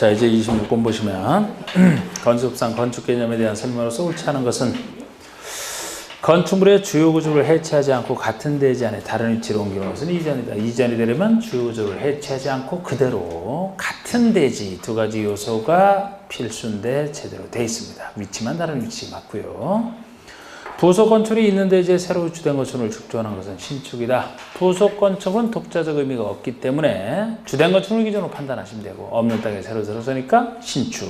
자, 이제 26번 보시면 건축상 건축 개념에 대한 설명으로서 옳지 않은 것은 건축물의 주요 구조를 해체하지 않고 같은 대지 안에 다른 위치로 옮기는 것은 이전이다. 이전이 되려면 주요 구조를 해체하지 않고 그대로 같은 대지 두 가지 요소가 필수인데 제대로 되어 있습니다. 위치만 다른 위치 맞고요. 부속 건축이 있는 대지에 새로 주된 건축을 축조하는 것은 신축이다. 부속 건축은 독자적 의미가 없기 때문에 주된 건축을 기준으로 판단하시면 되고 없는 땅에 새로 들어서니까 신축.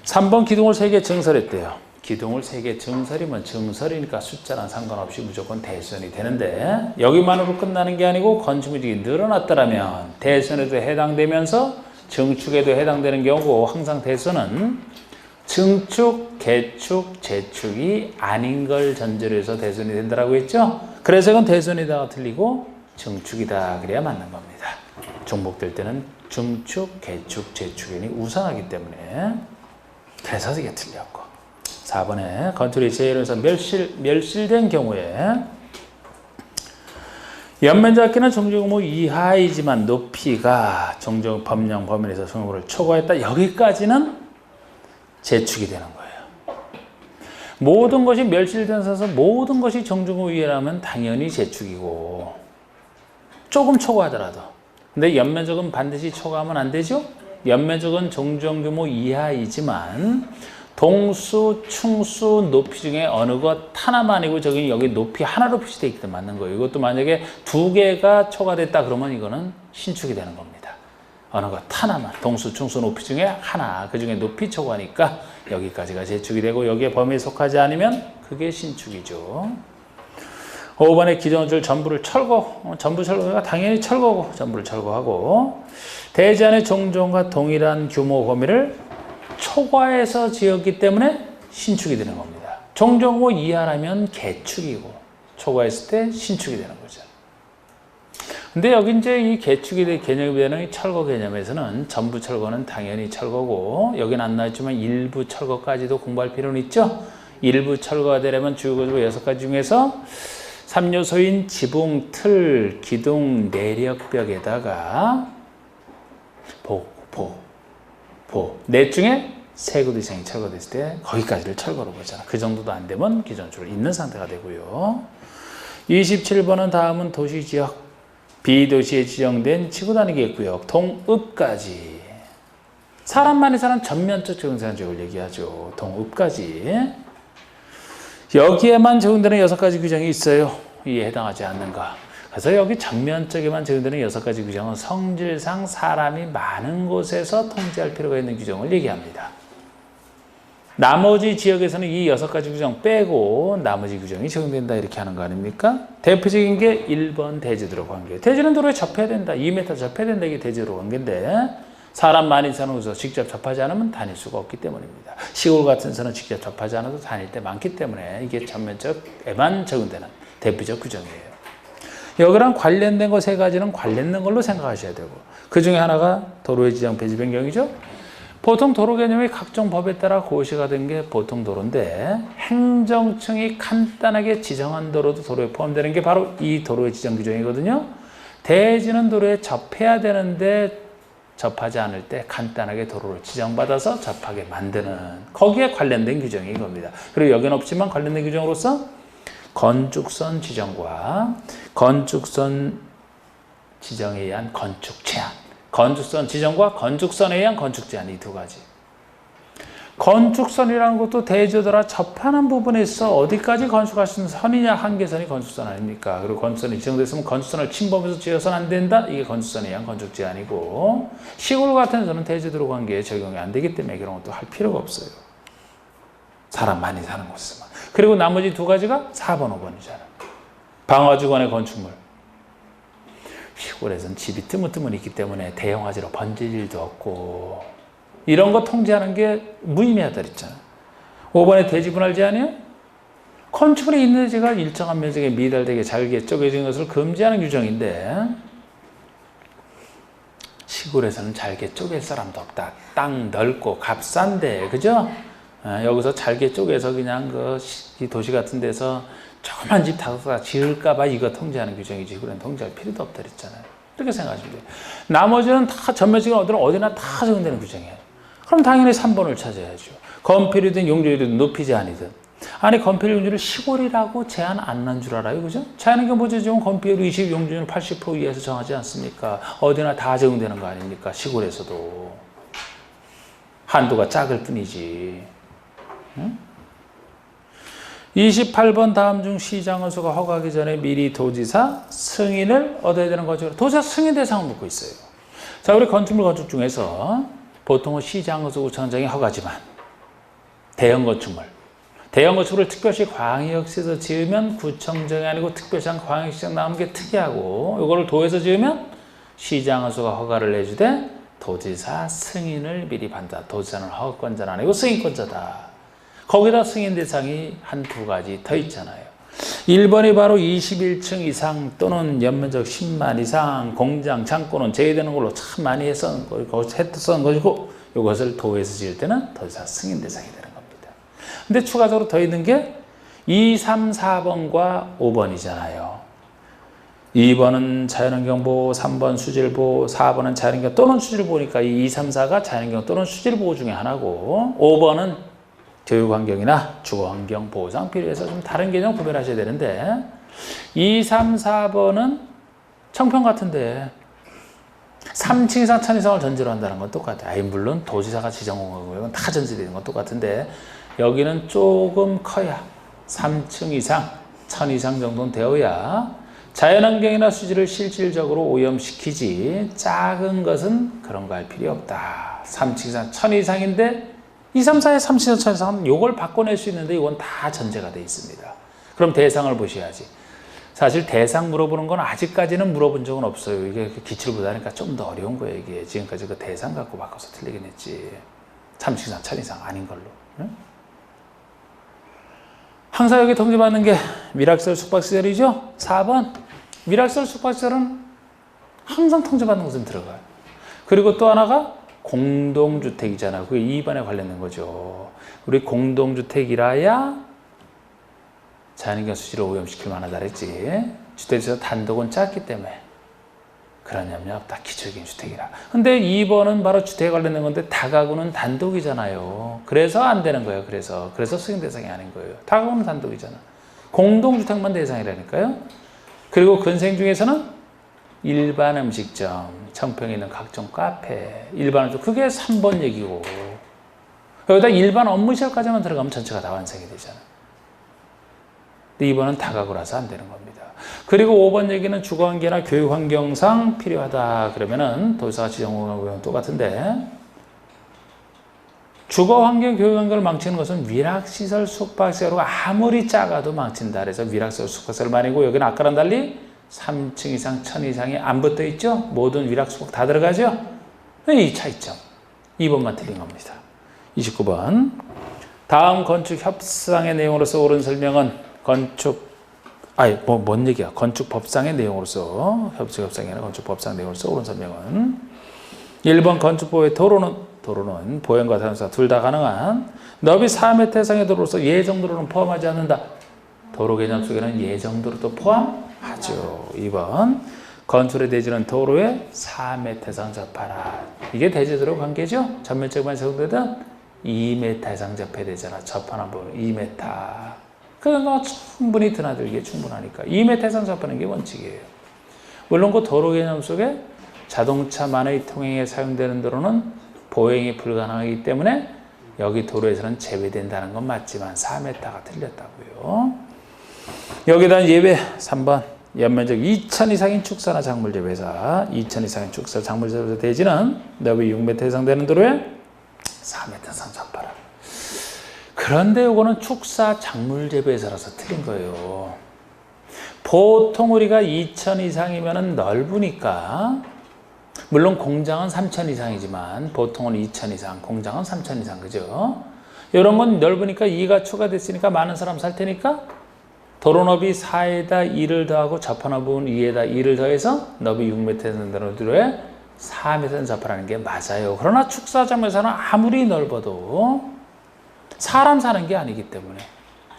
3번 기둥을 3개 증설했대요. 기둥을 3개 증설이면 증설이니까 숫자랑 상관없이 무조건 대선이 되는데 여기만으로 끝나는 게 아니고 건축물이 늘어났더라면 대선에도 해당되면서 증축에도 해당되는 경우고 항상 대선은 증축, 개축, 재축이 아닌 걸 전제로 해서 대선이 된다고 했죠. 그래서 이건 대선이다가 틀리고 증축이다 그래야 맞는 겁니다. 중복될 때는 증축, 개축, 재축이 우선하기 때문에 그래서 이게 틀렸고 4번에 건축이 제1에서 멸실된 경우에 연면적기는 정정규모 이하이지만 높이가 정정 법령 범위에서 정규모를 초과했다. 여기까지는 재축이 되는 거예요. 모든 것이 멸실된 사서 모든 것이 정정규모 이하라면 당연히 재축이고 조금 초과하더라도 근데 연면적은 반드시 초과하면 안 되죠? 연면적은 정정규모 이하이지만 동수, 충수, 높이 중에 어느 것 하나만 아니고 저기 여기 높이 하나로 표시되어 있기 때문에 맞는 거예요. 이것도 만약에 2개가 초과됐다 그러면 이거는 신축이 되는 겁니다. 어느 것 하나만 동수, 충수, 높이 중에 하나 그 중에 높이 초과니까 여기까지가 재축이 되고 여기에 범위에 속하지 않으면 그게 신축이죠. 5번에 기존줄 전부를 전부 철거가 당연히 철거고 전부를 철거하고 대지 안의 종종과 동일한 규모 범위를 초과해서 지었기 때문에 신축이 되는 겁니다. 종종호 이하라면 개축이고 초과했을 때 신축이 되는 거죠. 근데 여기 이제 이 개축이 된 개념이 되는 철거 개념에서는 전부 철거는 당연히 철거고 여기는 안 나왔지만 일부 철거까지도 공부할 필요는 있죠. 일부 철거가 되려면 주요 구조 6가지 중에서 3요소인 지붕, 틀, 기둥, 내력벽에다가 넷 중에 3곳 이상이 철거됐을 때 거기까지를 철거로 보잖아. 그 정도도 안 되면 기존줄을 잇는 상태가 되고요. 27번은 다음은 도시지역 비도시에 지정된 지구단위 구역 동읍까지 사람만이 사는 전면적 적용지역을 얘기하죠. 동읍까지 여기에만 적용되는 6가지 규정이 있어요. 이에 해당하지 않는가. 그래서 여기 전면적에만 적용되는 6가지 규정은 성질상 사람이 많은 곳에서 통제할 필요가 있는 규정을 얘기합니다. 나머지 지역에서는 이 6가지 규정 빼고 나머지 규정이 적용된다 이렇게 하는 거 아닙니까? 대표적인 게 1번 대지도로 관계. 대지는 도로에 접해야 된다. 2m 접해야 된다. 이게 대지도로 관계인데 사람 많이 사는 곳에서 직접 접하지 않으면 다닐 수가 없기 때문입니다. 시골 같은 데서는 직접 접하지 않아도 다닐 때 많기 때문에 이게 전면적에만 적용되는 대표적 규정이에요. 여기랑 관련된 거 3가지는 관련된 걸로 생각하셔야 되고 그 중에 하나가 도로의 지정 폐지 변경이죠. 보통 도로 개념이 각종 법에 따라 고시가 된 게 보통 도로인데 행정청이 간단하게 지정한 도로도 도로에 포함되는 게 바로 이 도로의 지정 규정이거든요. 대지는 도로에 접해야 되는데 접하지 않을 때 간단하게 도로를 지정받아서 접하게 만드는 거기에 관련된 규정이 이겁니다. 그리고 여기는 없지만 관련된 규정으로서 건축선 지정과 건축선 지정에 의한 건축 제한 건축선 지정과 건축선에 의한 건축 제한 이 2가지. 건축선이라는 것도 대지도라 접하는 부분에 있어 어디까지 건축할 수 있는 선이냐 한계선이 건축선 아닙니까? 그리고 건축선이 지정됐으면 건축선을 침범해서 지어서는 안 된다? 이게 건축선에 의한 건축 제한이고 시골 같은 데서는 대지도로 관계에 적용이 안 되기 때문에 그런 것도 할 필요가 없어요. 사람 많이 사는 곳에서만. 그리고 나머지 2가지가 4번, 5번이잖아. 방화주간의 건축물. 시골에서는 집이 뜨문뜨문 있기 때문에 대형화재로 번질 일도 없고 이런 거 통제하는 게 무의미하다 그랬잖아. 5번에 대지분할 제한이요? 건축물에 있는 대지가 일정한 면적에 미달되게 잘게 쪼개진 것을 금지하는 규정인데 시골에서는 잘게 쪼갤 사람도 없다. 땅 넓고 값싼데 그죠? 여기서 잘게 쪼개서 그냥 이 도시 같은 데서 조그만 집 다섯 지을까봐 이거 통제하는 규정이지. 그런 통제할 필요도 없다 그랬잖아요. 이렇게 생각하시면 돼요. 나머지는 다 전면적인 어디나 다 적용되는 규정이에요. 그럼 당연히 3번을 찾아야죠. 건폐율이든 용적이든 높이 제한이든. 아니 건폐율 용적률 시골이라고 제한 안 난 줄 알아요. 그죠? 자연환경 보전 지역은 건폐율 20, 용적률 80% 이하에서 정하지 않습니까? 어디나 다 적용되는 거 아닙니까? 시골에서도. 한도가 작을 뿐이지. 응? 28번 다음 중 시장허수가 허가하기 전에 미리 도지사 승인을 얻어야 되는 거죠. 도지사 승인 대상을 묻고 있어요. 자, 우리 건축물 건축 중에서 보통은 시장허수 구청장이 허가지만 대형 건축물을 특별시 광역시에서 지으면 구청장이 아니고 특별시장 광역시장 나오는 게 특이하고 이거를 도에서 지으면 시장허수가 허가를 내주되 도지사 승인을 미리 받는다. 도지사는 허가권자는 아니고 승인권자다. 거기다 승인 대상이 한두 가지 더 있잖아요. 1번이 바로 21층 이상 또는 연면적 10만 이상 공장, 창고는 제외되는 걸로 참 많이 했던 것이고 이것을 도에서 지을 때는 도지사 승인 대상이 되는 겁니다. 근데 추가적으로 더 있는 게 2, 3, 4번과 5번이잖아요. 2번은 자연환경보호, 3번 수질보호, 4번은 자연환경 또는 수질보호니까 이 2, 3, 4가 자연환경 또는 수질보호 중에 하나고 5번은 교육환경이나 주거환경 보호상 필요해서 좀 다른 개념 구별하셔야 되는데 2, 3, 4번은 청평 같은데 3층 이상 1000 이상을 전제로 한다는 건 똑같아요. 아니, 물론 도지사가 지정공간구역은 다 전제되는 건 똑같은데 여기는 조금 커야 3층 이상 1000 이상 정도는 되어야 자연환경이나 수질을 실질적으로 오염시키지 작은 것은 그런 거 할 필요 없다. 3층 이상 1000 이상인데 2, 3, 4의 3, 4, 1000 이상은 이걸 바꿔낼 수 있는데 이건 다 전제가 되어 있습니다. 그럼 대상을 보셔야지. 사실 대상 물어보는 건 아직까지는 물어본 적은 없어요. 이게 기출을 보다니까 좀 더 어려운 거예요. 이게 지금까지 그 대상 갖고 바꿔서 틀리긴 했지. 3층 이상 1000 이상 아닌 걸로. 응? 항상 여기 통지받는 게 밀학시설 숙박시설이죠. 4번 밀학시설 숙박시설은 항상 통지받는 곳은 들어가요. 그리고 또 하나가 공동주택이잖아요. 그게 2번에 관련된 거죠. 우리 공동주택이라야 자연환경 수질을 오염시킬 만하다 그랬지. 주택에서 단독은 작기 때문에 그런 염려 없다. 기초적인 주택이라. 근데 2번은 바로 주택에 관련된 건데 다가구는 단독이잖아요. 그래서 안 되는 거예요. 그래서 승인 대상이 아닌 거예요. 다가구는 단독이잖아. 공동주택만 대상이라니까요. 그리고 근생 중에서는 일반 음식점, 청평에 있는 각종 카페, 일반 음식, 그게 3번 얘기고 여기다 일반 업무시설까지만 들어가면 전체가 다 완성이 되잖아. 근데 2번은 다가구라서 안 되는 겁니다. 그리고 5번 얘기는 주거환경이나 교육환경상 필요하다 그러면은 도지사가 지정공간구역은 똑같은데 주거환경, 교육환경을 망치는 것은 위락시설, 숙박시설로 아무리 작아도 망친다. 그래서 위락시설, 숙박시설만이고 여기는 아까랑 달리 3층 이상, 1000 이상이 안 붙어 있죠? 모든 위락, 숙박 다 들어가죠? 이 차이점. 2번만 틀린 겁니다. 29번. 다음 건축 협상의 내용으로서 옳은 설명은 뭔 얘기야? 건축법상의 내용으로서 협상이 아니라 건축법상 내용으로서 옳은 설명은 1번 건축법의 도로는 보행과 단속사 둘 다 가능한 너비 4m 이상의 도로로서 예정도로는 포함하지 않는다. 도로 개념 속에는 예정도로도 포함하죠. 2번 건축의 대지는 도로에 4m 이상 접하라. 이게 대지도로 관계죠. 전면적만 적용되든 2m 이상 접해야 되잖아. 접하는 부분 2m. 그러니까 충분히 드나들기에 충분하니까 2m 이상 접하는 게 원칙이에요. 물론 그 도로 개념 속에 자동차만의 통행에 사용되는 도로는 보행이 불가능하기 때문에 여기 도로에서는 제외된다는 건 맞지만 4m가 틀렸다고요. 여기다 예외 3번 연면적 2000 이상인 축사나 작물 재배사 2000 이상인 축사 작물 재배사 대지는 너비 6m 이상 되는 도로에 4m 이상 접하라. 그런데 이거는 축사 작물 재배사라서 틀린 거예요. 보통 우리가 2000 이상이면 넓으니까 물론 공장은 3000 이상이지만 보통은 2000 이상, 공장은 3000 이상, 그죠? 이런 건 넓으니까 2가 추가됐으니까 많은 사람 살 테니까 도로 너비 4에다 2를 더하고 접하는 부분 2에다 2를 더해서 너비 6m 되는 도로에 4m 접하라는 게 맞아요. 그러나 축사장에서는 아무리 넓어도 사람 사는 게 아니기 때문에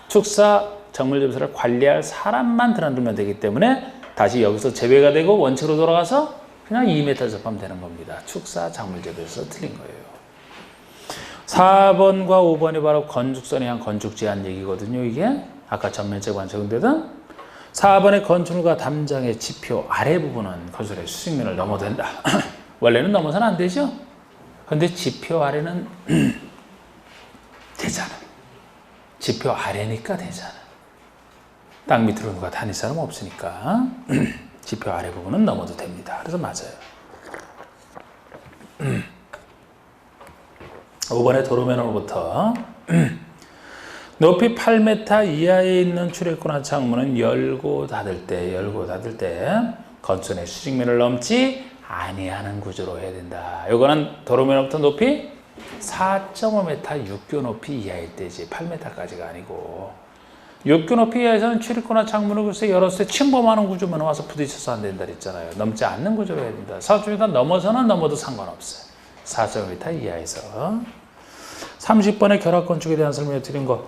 축사 정물접사를 관리할 사람만 드나들면 되기 때문에 다시 여기서 제외가 되고 원칙으로 돌아가서 그냥 2m 접하면 되는 겁니다. 축사 작물재배에서 틀린 거예요. 4번과 5번이 바로 건축선에 의한 건축 제한 얘기거든요. 이게 아까 전면적만 적용되던 4번의 건축물과 담장의 지표 아래 부분은 건설의 수직면을 넘어도 된다. 원래는 넘어서는 안 되죠. 근데 지표 아래는 되잖아. 지표 아래니까 되잖아. 땅 밑으로 누가 다닐 사람 없으니까 지표 아래 부분은 넘어도 됩니다. 그래서 맞아요. 5번의 도로면으로부터 높이 8m 이하에 있는 출입구나 창문은 열고 닫을 때 건축의 수직면을 넘지 아니하는 구조로 해야 된다. 이거는 도로면으로부터 높이 4.5m 육교 높이 이하일 때지 8m까지가 아니고 육교 높이 이하에서는 출입구나 창문을 글쎄 열었을 때 침범하는 구조만 와서 부딪혀서 안 된다 그랬잖아요. 넘지 않는 구조로 해야 된다. 4.5m 넘어서는 넘어도 상관없어요. 4.5m 이하에서 30번의 결합건축에 대한 설명을 드린 거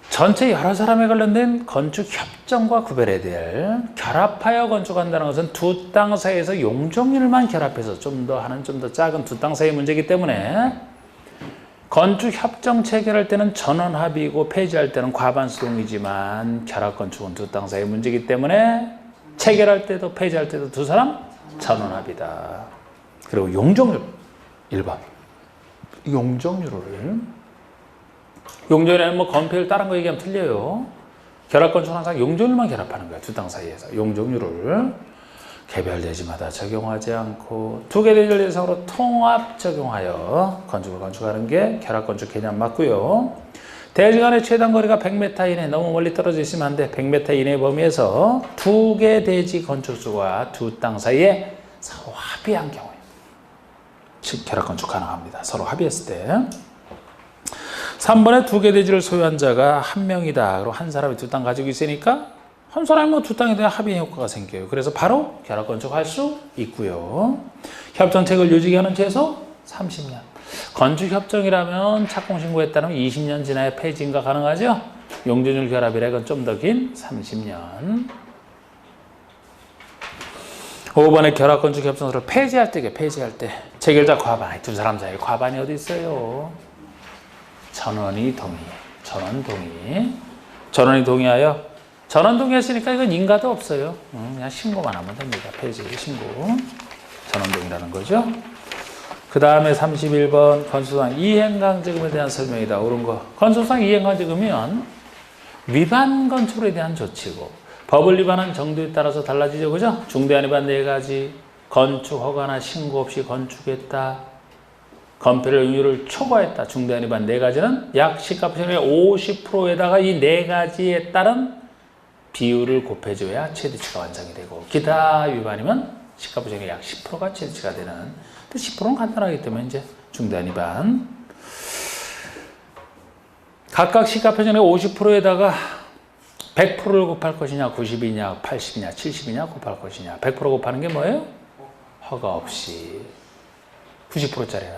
전체 여러 사람에 관련된 건축 협정과 구별해야 될 결합하여 건축한다는 것은 두 땅 사이에서 용적률만 결합해서 좀 더 작은 두 땅 사이의 문제이기 때문에 건축 협정 체결할 때는 전원 합의고 폐지할 때는 과반수 동의지만 결합 건축은 두 땅 사이의 문제이기 때문에 체결할 때도 폐지할 때도 두 사람 전원 합의다. 그리고 용적률 1번 용적률에는 뭐 건폐율 다른 거 얘기하면 틀려요. 결합 건축은 항상 용적률만 결합하는 거야. 두 땅 사이에서 용적률을 개별대지마다 적용하지 않고 두 개 대지를 대상으로 통합 적용하여 건축을 건축하는 게 결합 건축 개념 맞고요. 대지 간의 최단 거리가 100m 이내 너무 멀리 떨어져 있으면 안 돼. 100m 이내 범위에서 두 개 대지 건축수가 두 땅 사이에 서로 합의한 경우에 즉 결합 건축 가능합니다. 서로 합의했을 때. 3번에 두 개 대지를 소유한 자가 한 명이다. 그리고 한 사람이 두 땅 가지고 있으니까 한 사람이 뭐 두 땅에 대한 합의 효과가 생겨요. 그래서 바로 결합 건축할 수 있고요. 협정책을 유지하는 최소 30년. 건축 협정이라면 착공 신고했다면 20년 지나야 폐지인가 가능하죠. 용적률 결합이라 이건 좀 더 긴 30년. 5번에 결합 건축 협정서를 폐지할 때 체결자 과반, 두 사람 사이에 과반이 어디 있어요? 전원이 동의. 전원이 동의하여 전원 동의했으니까 이건 인가도 없어요. 그냥 신고만 하면 됩니다. 폐지 신고. 전원 동의라는 거죠. 그 다음에 31번 건축상 이행강제금에 대한 설명이다. 옳은 거. 건축상 이행강제금이면 위반 건축에 대한 조치고 법을 위반한 정도에 따라서 달라지죠. 그죠? 중대한 위반 4가지. 건축 허가나 신고 없이 건축했다. 건폐율 의무를 초과했다. 중대한 위반 4가지는 약 시가부채의 50%에다가 이 4가지에 따른 비율을 곱해줘야 최대치가 완성이 되고 기타 위반이면 시가부채의 약 10%가 최대치가 되는. 근데 10%는 간단하기 때문에 이제 중대한 위반. 각각 시가표준의 50%에다가 100%를 곱할 것이냐, 90이냐, 80이냐, 70이냐 곱할 것이냐. 100% 곱하는 게 뭐예요? 허가 없이. 90%짜리는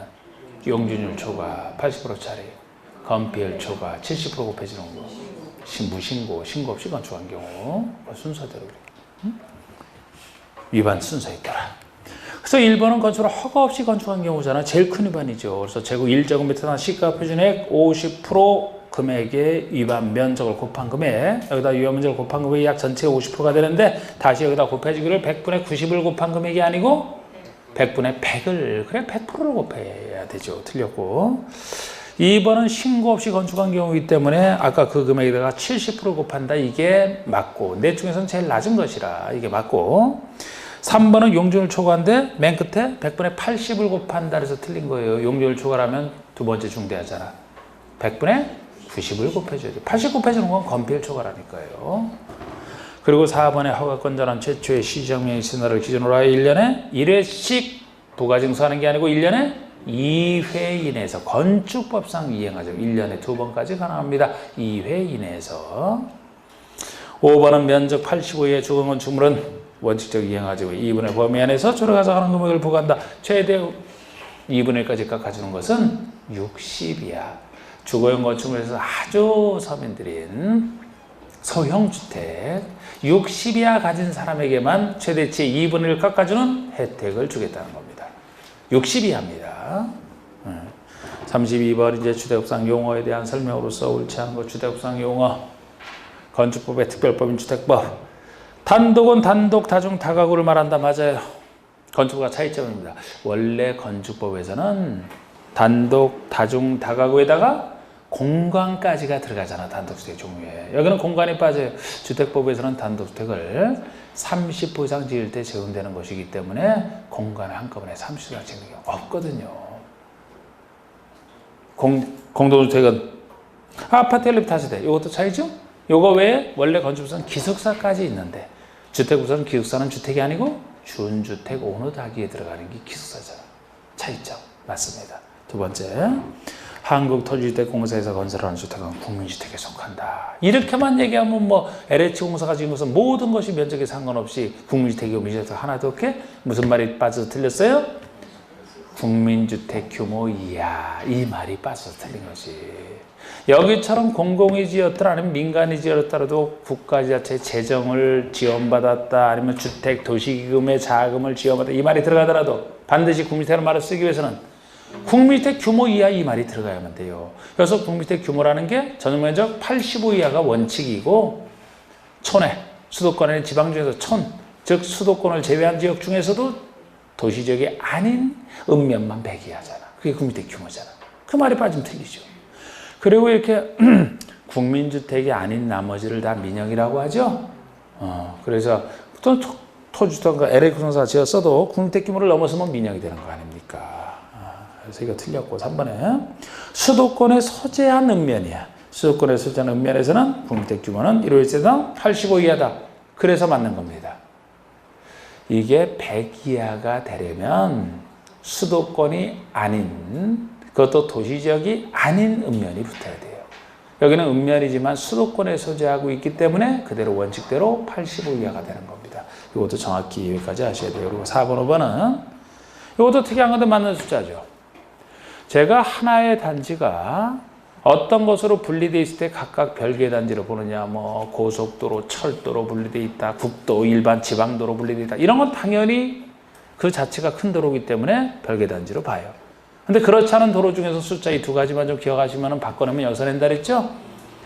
용적률 초과, 80%짜리 건폐율 초과, 70% 곱해지는 거. 무신고, 신고 없이 건축한 경우 순서대로 위반 순서에 따라. 그래서 1번은 건축을 허가 없이 건축한 경우잖아. 제일 큰 위반이죠. 그래서 제곱 1제곱미터당 시가 표준액 50% 금액의 위반 면적을 곱한 금액, 여기다 위반 면적을 곱한 금액이 약 전체의 50%가 되는데 다시 여기다 곱해지기를 100분의 90을 곱한 금액이 아니고 100분의 100을, 그래 100%를 곱해야 되죠. 틀렸고. 2번은 신고 없이 건축한 경우이기 때문에 아까 그 금액에다가 70% 곱한다. 이게 맞고, 넷 중에서는 제일 낮은 것이라 이게 맞고. 3번은 용적률 초과인데 맨 끝에 100분의 80을 곱한다 그래서 틀린 거예요. 용적률 초과라면 두 번째 중대하잖아. 100분의 90을 곱해줘야 돼. 80 곱해주는 건 건폐율 초과라니까요. 그리고 4번에 허가권자는 최초의 시정명의 신호를 기준으로 하여 1년에 1회씩 부가증서하는 게 아니고 1년에 2회 이내에서 건축법상 이행하죠. 1년에 2번까지 가능합니다. 2회 이내에서. 5번은 면적 85의 주거 건축물은 원칙적 이행하죠. 2분의 범위 안에서 초래가져가는 금액을 부과한다. 최대 2분의 1까지 깎아주는 것은 60이야. 주거용 건축물에서 아주 서민들인 소형 주택 60이하 가진 사람에게만 최대치 2분의 1 깎아주는 혜택을 주겠다는 겁니다. 60이하입니다. 32번 이제 주택법상 용어에 대한 설명으로서 옳지 않은 것 주택법상 용어 건축법의 특별법인 주택법 단독은 단독 다중 다가구를 말한다. 맞아요. 건축법과 차이점입니다. 원래 건축법에서는 단독 다중 다가구에다가 공간까지가 들어가잖아. 단독주택 종류에. 여기는 공간이 빠져요. 주택법에서는 단독주택을 30호 이상 지을 때 적용되는 것이기 때문에 공간을 한꺼번에 30호 이상 지는 게 없거든요. 공동주택은 아파트 엘리베이터 타세대. 이것도 차이죠? 요거 외에 원래 건축법에서는 기숙사까지 있는데 주택법에서는 기숙사는 주택이 아니고 준주택 오너다기에 들어가는 게 기숙사잖아. 차이점. 맞습니다. 두 번째. 한국토지주택공사에서 건설하는 주택은 국민주택에 속한다. 이렇게만 얘기하면 뭐 LH공사가 지은 것은 모든 것이 면적에 상관없이 국민주택이고 민주주택 하나도 없게 무슨 말이 빠져서 틀렸어요? 국민주택 규모 이하 이 말이 빠져서 틀린 것이. 여기처럼 공공이 지었더라 아니면 민간이 지었더라도 국가지자체 재정을 지원받았다 아니면 주택 도시기금의 자금을 지원받았다 이 말이 들어가더라도 반드시 국민주택이라는 말을 쓰기 위해서는 국민주택 규모 이하 이 말이 들어가야만 돼요. 그래서 국민주택 규모라는 게 전용면적 85 이하가 원칙이고 촌에 수도권의 지방 중에서 촌, 즉 수도권을 제외한 지역 중에서도 도시지역이 아닌 읍면만 100 이하잖아. 그게 국민주택 규모잖아. 그 말이 빠지면 틀리죠. 그리고 이렇게 국민주택이 아닌 나머지를 다 민영이라고 하죠. 그래서 또 토지주택과 LH공사 지었어도 국민주택 규모를 넘어서면 민영이 되는 거 아닙니까? 그래서 이거 틀렸고 3번에 수도권에 소재한 읍면이야. 수도권에 소재한 읍면에서는 국민주택 규모는 1호 1세당 85 이하다. 그래서 맞는 겁니다. 이게 100 이하가 되려면 수도권이 아닌 그것도 도시지역이 아닌 읍면이 붙어야 돼요. 여기는 읍면이지만 수도권에 소재하고 있기 때문에 그대로 원칙대로 85 이하가 되는 겁니다. 이것도 정확히 여기까지 하셔야 돼요. 그리고 4번, 5번은 이것도 특이한 건데 맞는 숫자죠. 제가 하나의 단지가 어떤 것으로 분리되어 있을 때 각각 별개 단지로 보느냐, 뭐 고속도로, 철도로 분리되어 있다, 국도, 일반 지방도로 분리되어 있다. 이런 건 당연히 그 자체가 큰 도로이기 때문에 별개 단지로 봐요. 근데 그렇지 않은 도로 중에서 숫자 이 두 가지만 좀 기억하시면 바꿔내면 여기서 낸다 그랬죠?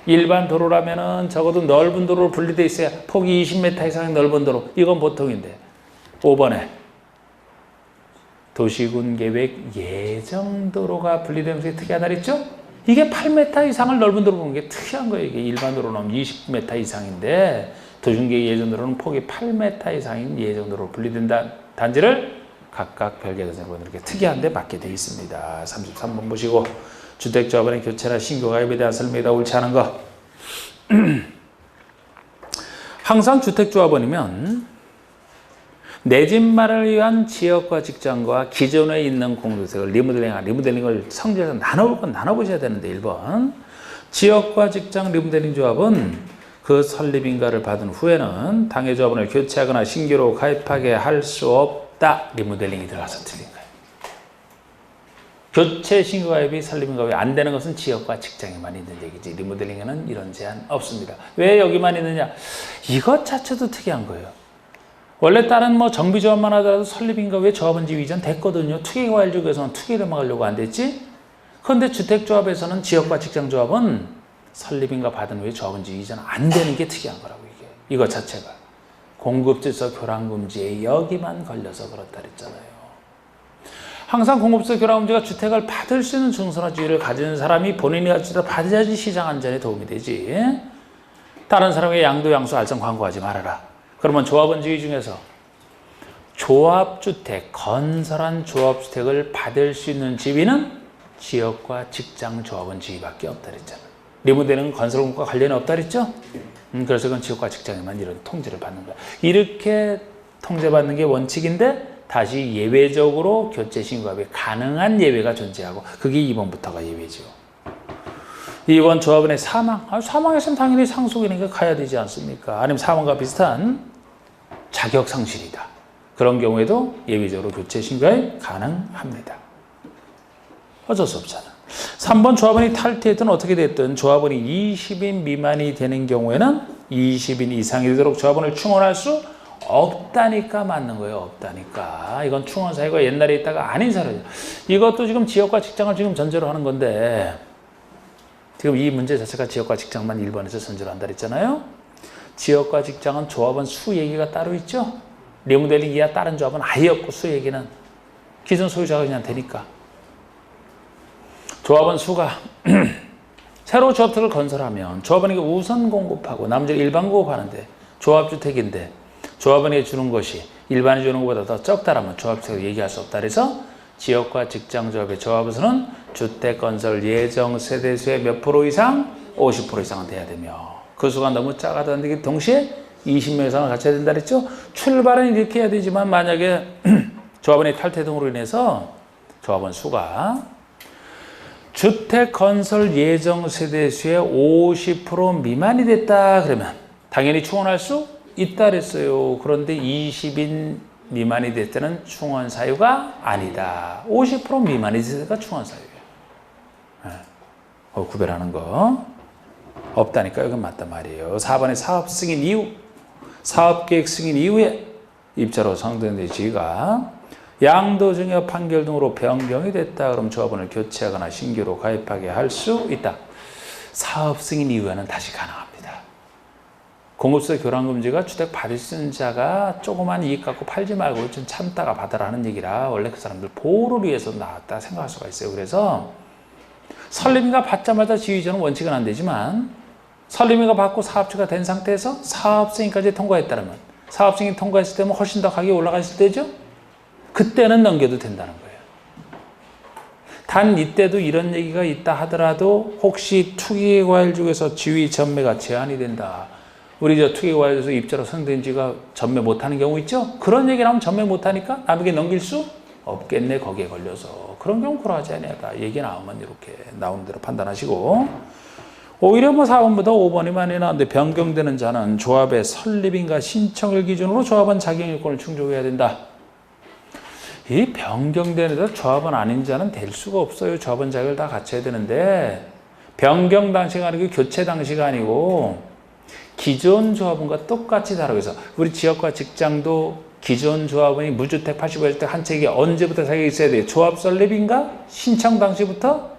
일반 도로라면은 적어도 넓은 도로로 분리되어 있어야 폭이 20m 이상의 넓은 도로. 이건 보통인데. 5번에 도시군계획 예정도로가 분리되는 것이 특이하다 그랬죠? 이게 8m 이상을 넓은 도로 보는 게 특이한 거예요. 이게 일반 도로는 20m 이상인데 도시군계획 예정도로는 폭이 8m 이상인 예정도로로 분리된 단지를 각각 별개 단지로 보는 게 특이한데 맞게 되어 있습니다. 33번 보시고 주택조합원의 교체나 신규가입에 대한 설명이다. 옳지 않은 거. 항상 주택조합원이면 내 집만을 위한 지역과 직장과 기존에 있는 공동주택을 리모델링을 성질에서 나눠보셔야 되는데 1번 지역과 직장 리모델링 조합은 그 설립인가를 받은 후에는 당해 조합원을 교체하거나 신규로 가입하게 할 수 없다. 리모델링이 들어가서 틀린 거예요. 교체 신규 가입이 설립인가 왜 안 되는 것은 지역과 직장에만 있는 얘기지. 리모델링에는 이런 제한 없습니다. 왜 여기만 있느냐? 이것 자체도 특이한 거예요. 원래 다른 뭐 정비조합만 하더라도 설립인가 왜 조합원지 이전 됐거든요. 투기과일조에서는 투기를 막으려고 안 됐지. 그런데 주택조합에서는 지역과 직장조합은 설립인가 받은 후에 조합원지 이전 안 되는 게 특이한 거라고 이게. 이것 자체가. 공급질서 교란금지에 여기만 걸려서 그렇다 그랬잖아요. 항상 공급질서 교란금지가 주택을 받을 수 있는 증선화지위를 가진 사람이 본인이 가지다 받아야지 시장 안전에 도움이 되지. 다른 사람에게 양도 양수 알선 광고하지 말아라. 그러면 조합원 지위 중에서 조합주택, 건설한 조합주택을 받을 수 있는 지위는 지역과 직장 조합원 지위밖에 없다 그랬잖아. 리모델링은 건설공과 관련이 없다 그랬죠? 그래서 그건 지역과 직장에만 이런 통지를 받는 거야. 이렇게 통제받는 게 원칙인데 다시 예외적으로 교체 신고합이 가능한 예외가 존재하고 그게 2번부터가 예외죠. 2번 조합원의 사망. 사망했으면 당연히 상속인에게 가야 되지 않습니까? 아니면 사망과 비슷한 자격 상실이다. 그런 경우에도 예외적으로 교체 신고가 가능합니다. 어쩔 수 없잖아. 3번 조합원이 탈퇴했든 어떻게 됐든 조합원이 20인 미만이 되는 경우에는 20인 이상이 되도록 조합원을 충원할 수 없다니까 맞는 거예요. 없다니까. 이건 충원 사유가 옛날에 있다가 아닌 사유죠. 이것도 지금 지역과 직장을 지금 전제로 하는 건데 지금 이 문제 자체가 지역과 직장만 1번에서 전제로 한다 그랬잖아요. 지역과 직장은 조합원 수 얘기가 따로 있죠. 리모델링 이하 다른 조합은 아예 없고 수 얘기는 기존 소유자가 그냥 되니까. 조합원 수가 새로 조합주택을 건설하면 조합원에게 우선 공급하고 나머지를 일반 공급하는데 조합주택인데 조합원에게 주는 것이 일반이 주는 것보다 더 적다라면 조합주택을 얘기할 수 없다. 그래서 지역과 직장조합의 조합원수는 주택건설 예정 세대수의 몇 프로 이상? 50% 이상은 돼야 되며 그 수가 너무 작아다는 동시에 20명 이상을 갖춰야 된다 그랬죠. 출발은 이렇게 해야 되지만 만약에 조합원의 탈퇴 등으로 인해서 조합원 수가 주택 건설 예정 세대수의 50% 미만이 됐다 그러면 당연히 충원할 수 있다 그랬어요. 그런데 20인 미만이 됐을 때는 충원 사유가 아니다. 50% 미만이 됐을 때가 충원 사유예요. 네. 구별하는 거 없다니까 이건 맞단 말이에요. 4번에 사업 승인 이후 사업계획 승인 이후에 입자로 상정된 지위가 양도증여 판결 등으로 변경이 됐다. 그럼 조합원을 교체하거나 신규로 가입하게 할 수 있다. 사업 승인 이후에는 다시 가능합니다. 공급세 교환금지가 주택 받을 수 있는 자가 조그만 이익 갖고 팔지 말고 좀 참다가 받으라는 얘기라 원래 그 사람들 보호를 위해서 나왔다 생각할 수가 있어요. 그래서 설립인가 받자마자 지휘자는 원칙은 안 되지만 설립인가 받고 사업주가 된 상태에서 사업 승인까지 통과했다면 사업 승인 통과했을 때면 훨씬 더 가격이 올라갔을 때죠. 그때는 넘겨도 된다는 거예요. 단 이때도 이런 얘기가 있다 하더라도 혹시 투기과일 중에서 지위 전매가 제한이 된다. 우리 저 투기과일에서 입자로 선정된 지가 전매 못하는 경우 있죠? 그런 얘기를 하면 전매 못하니까 남에게 넘길 수 없겠네. 거기에 걸려서. 그런 경우 그러하지 아니하다. 얘기 나오면 이렇게 나오는 대로 판단하시고 오히려 4번보다 5번이 많이 나왔는데 변경되는 자는 조합의 설립인가 신청을 기준으로 조합원 자격요건을 충족해야 된다. 이 변경되는 데 조합원 아닌 자는 될 수가 없어요. 조합원 자격을 다 갖춰야 되는데 변경 당시가 아니고 교체 당시가 아니고 기존 조합원과 똑같이 다르고 해서 우리 지역과 직장도 기존 조합원이 무주택 85주택 한 채에 언제부터 자격이 있어야 돼요? 조합 설립인가? 신청 당시부터?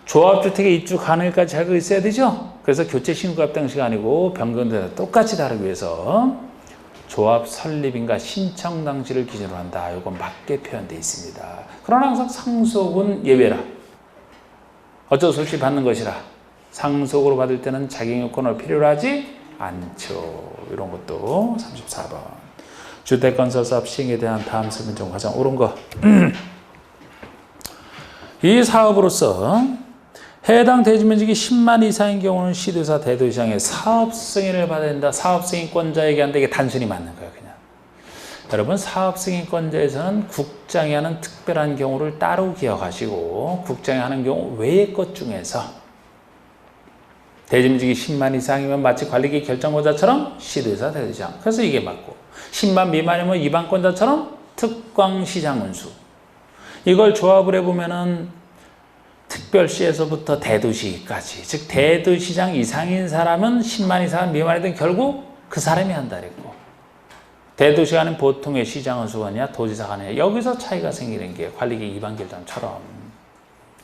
조합주택에 입주 가능일까지 자격이 있어야 되죠? 그래서 교체 신고합 당시가 아니고 변경되는 데 똑같이 다르기 위해서 조합 설립인가 신청 당시를 기준으로 한다. 이건 맞게 표현되어 있습니다. 그러나 항상 상속은 예외라. 어쩔 수 없이 받는 것이라. 상속으로 받을 때는 자격요건을 필요로 하지 않죠. 이런 것도 34번. 주택건설사업 시행에 대한 다음 설명 중 가장 옳은 거. 이 사업으로서 해당 대지면적이 10만 이상인 경우는 시도사 대도시장의 사업 승인을 받아야 된다. 사업 승인권자에게 한다. 이게 단순히 맞는 거예요. 그냥. 여러분 사업 승인권자에서는 국장이 하는 특별한 경우를 따로 기억하시고 국장이 하는 경우 외의 것 중에서 대지면적이 10만 이상이면 마치 관리기 결정권자처럼 시도사 대도시장. 그래서 이게 맞고 10만 미만이면 이반권자처럼 특광시장운수. 이걸 조합을 해보면은 특별시에서부터 대도시까지, 즉 대도시장 이상인 사람은 10만 이상 미만이든 결국 그 사람이 한다 그랬고 대도시가 아닌 보통의 시장은 수거냐 도지사가 아니냐 여기서 차이가 생기는 게 관리기 이반결정처럼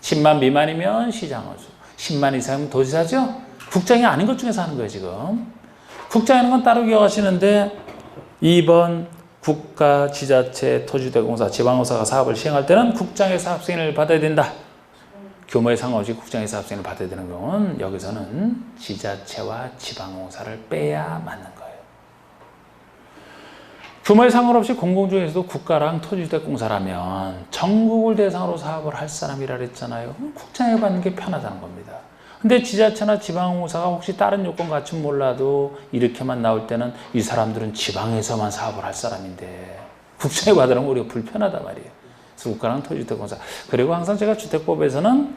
10만 미만이면 시장은 수 10만 이상이면 도지사죠. 국장이 아닌 것 중에서 하는 거예요. 지금 국장이라는 건 따로 기억하시는데 2번 국가, 지자체, 토지대공사, 지방공사가 사업을 시행할 때는 국장의 사업 승인을 받아야 된다. 규모에 상관없이 국장의 사업 승인을 받아야 되는 경우는 여기서는 지자체와 지방공사를 빼야 맞는 거예요. 규모에 상관없이 공공 중에서도 국가랑 토지주택공사라면 전국을 대상으로 사업을 할 사람이라 그랬잖아요. 국장에 받는 게 편하다는 겁니다. 근데 지자체나 지방공사가 혹시 다른 요건 갖추면 몰라도 이렇게만 나올 때는 이 사람들은 지방에서만 사업을 할 사람인데 국장에 받으라면 우리가 불편하단 말이에요. 국가랑 토지주택공사. 그리고 항상 제가 주택법에서는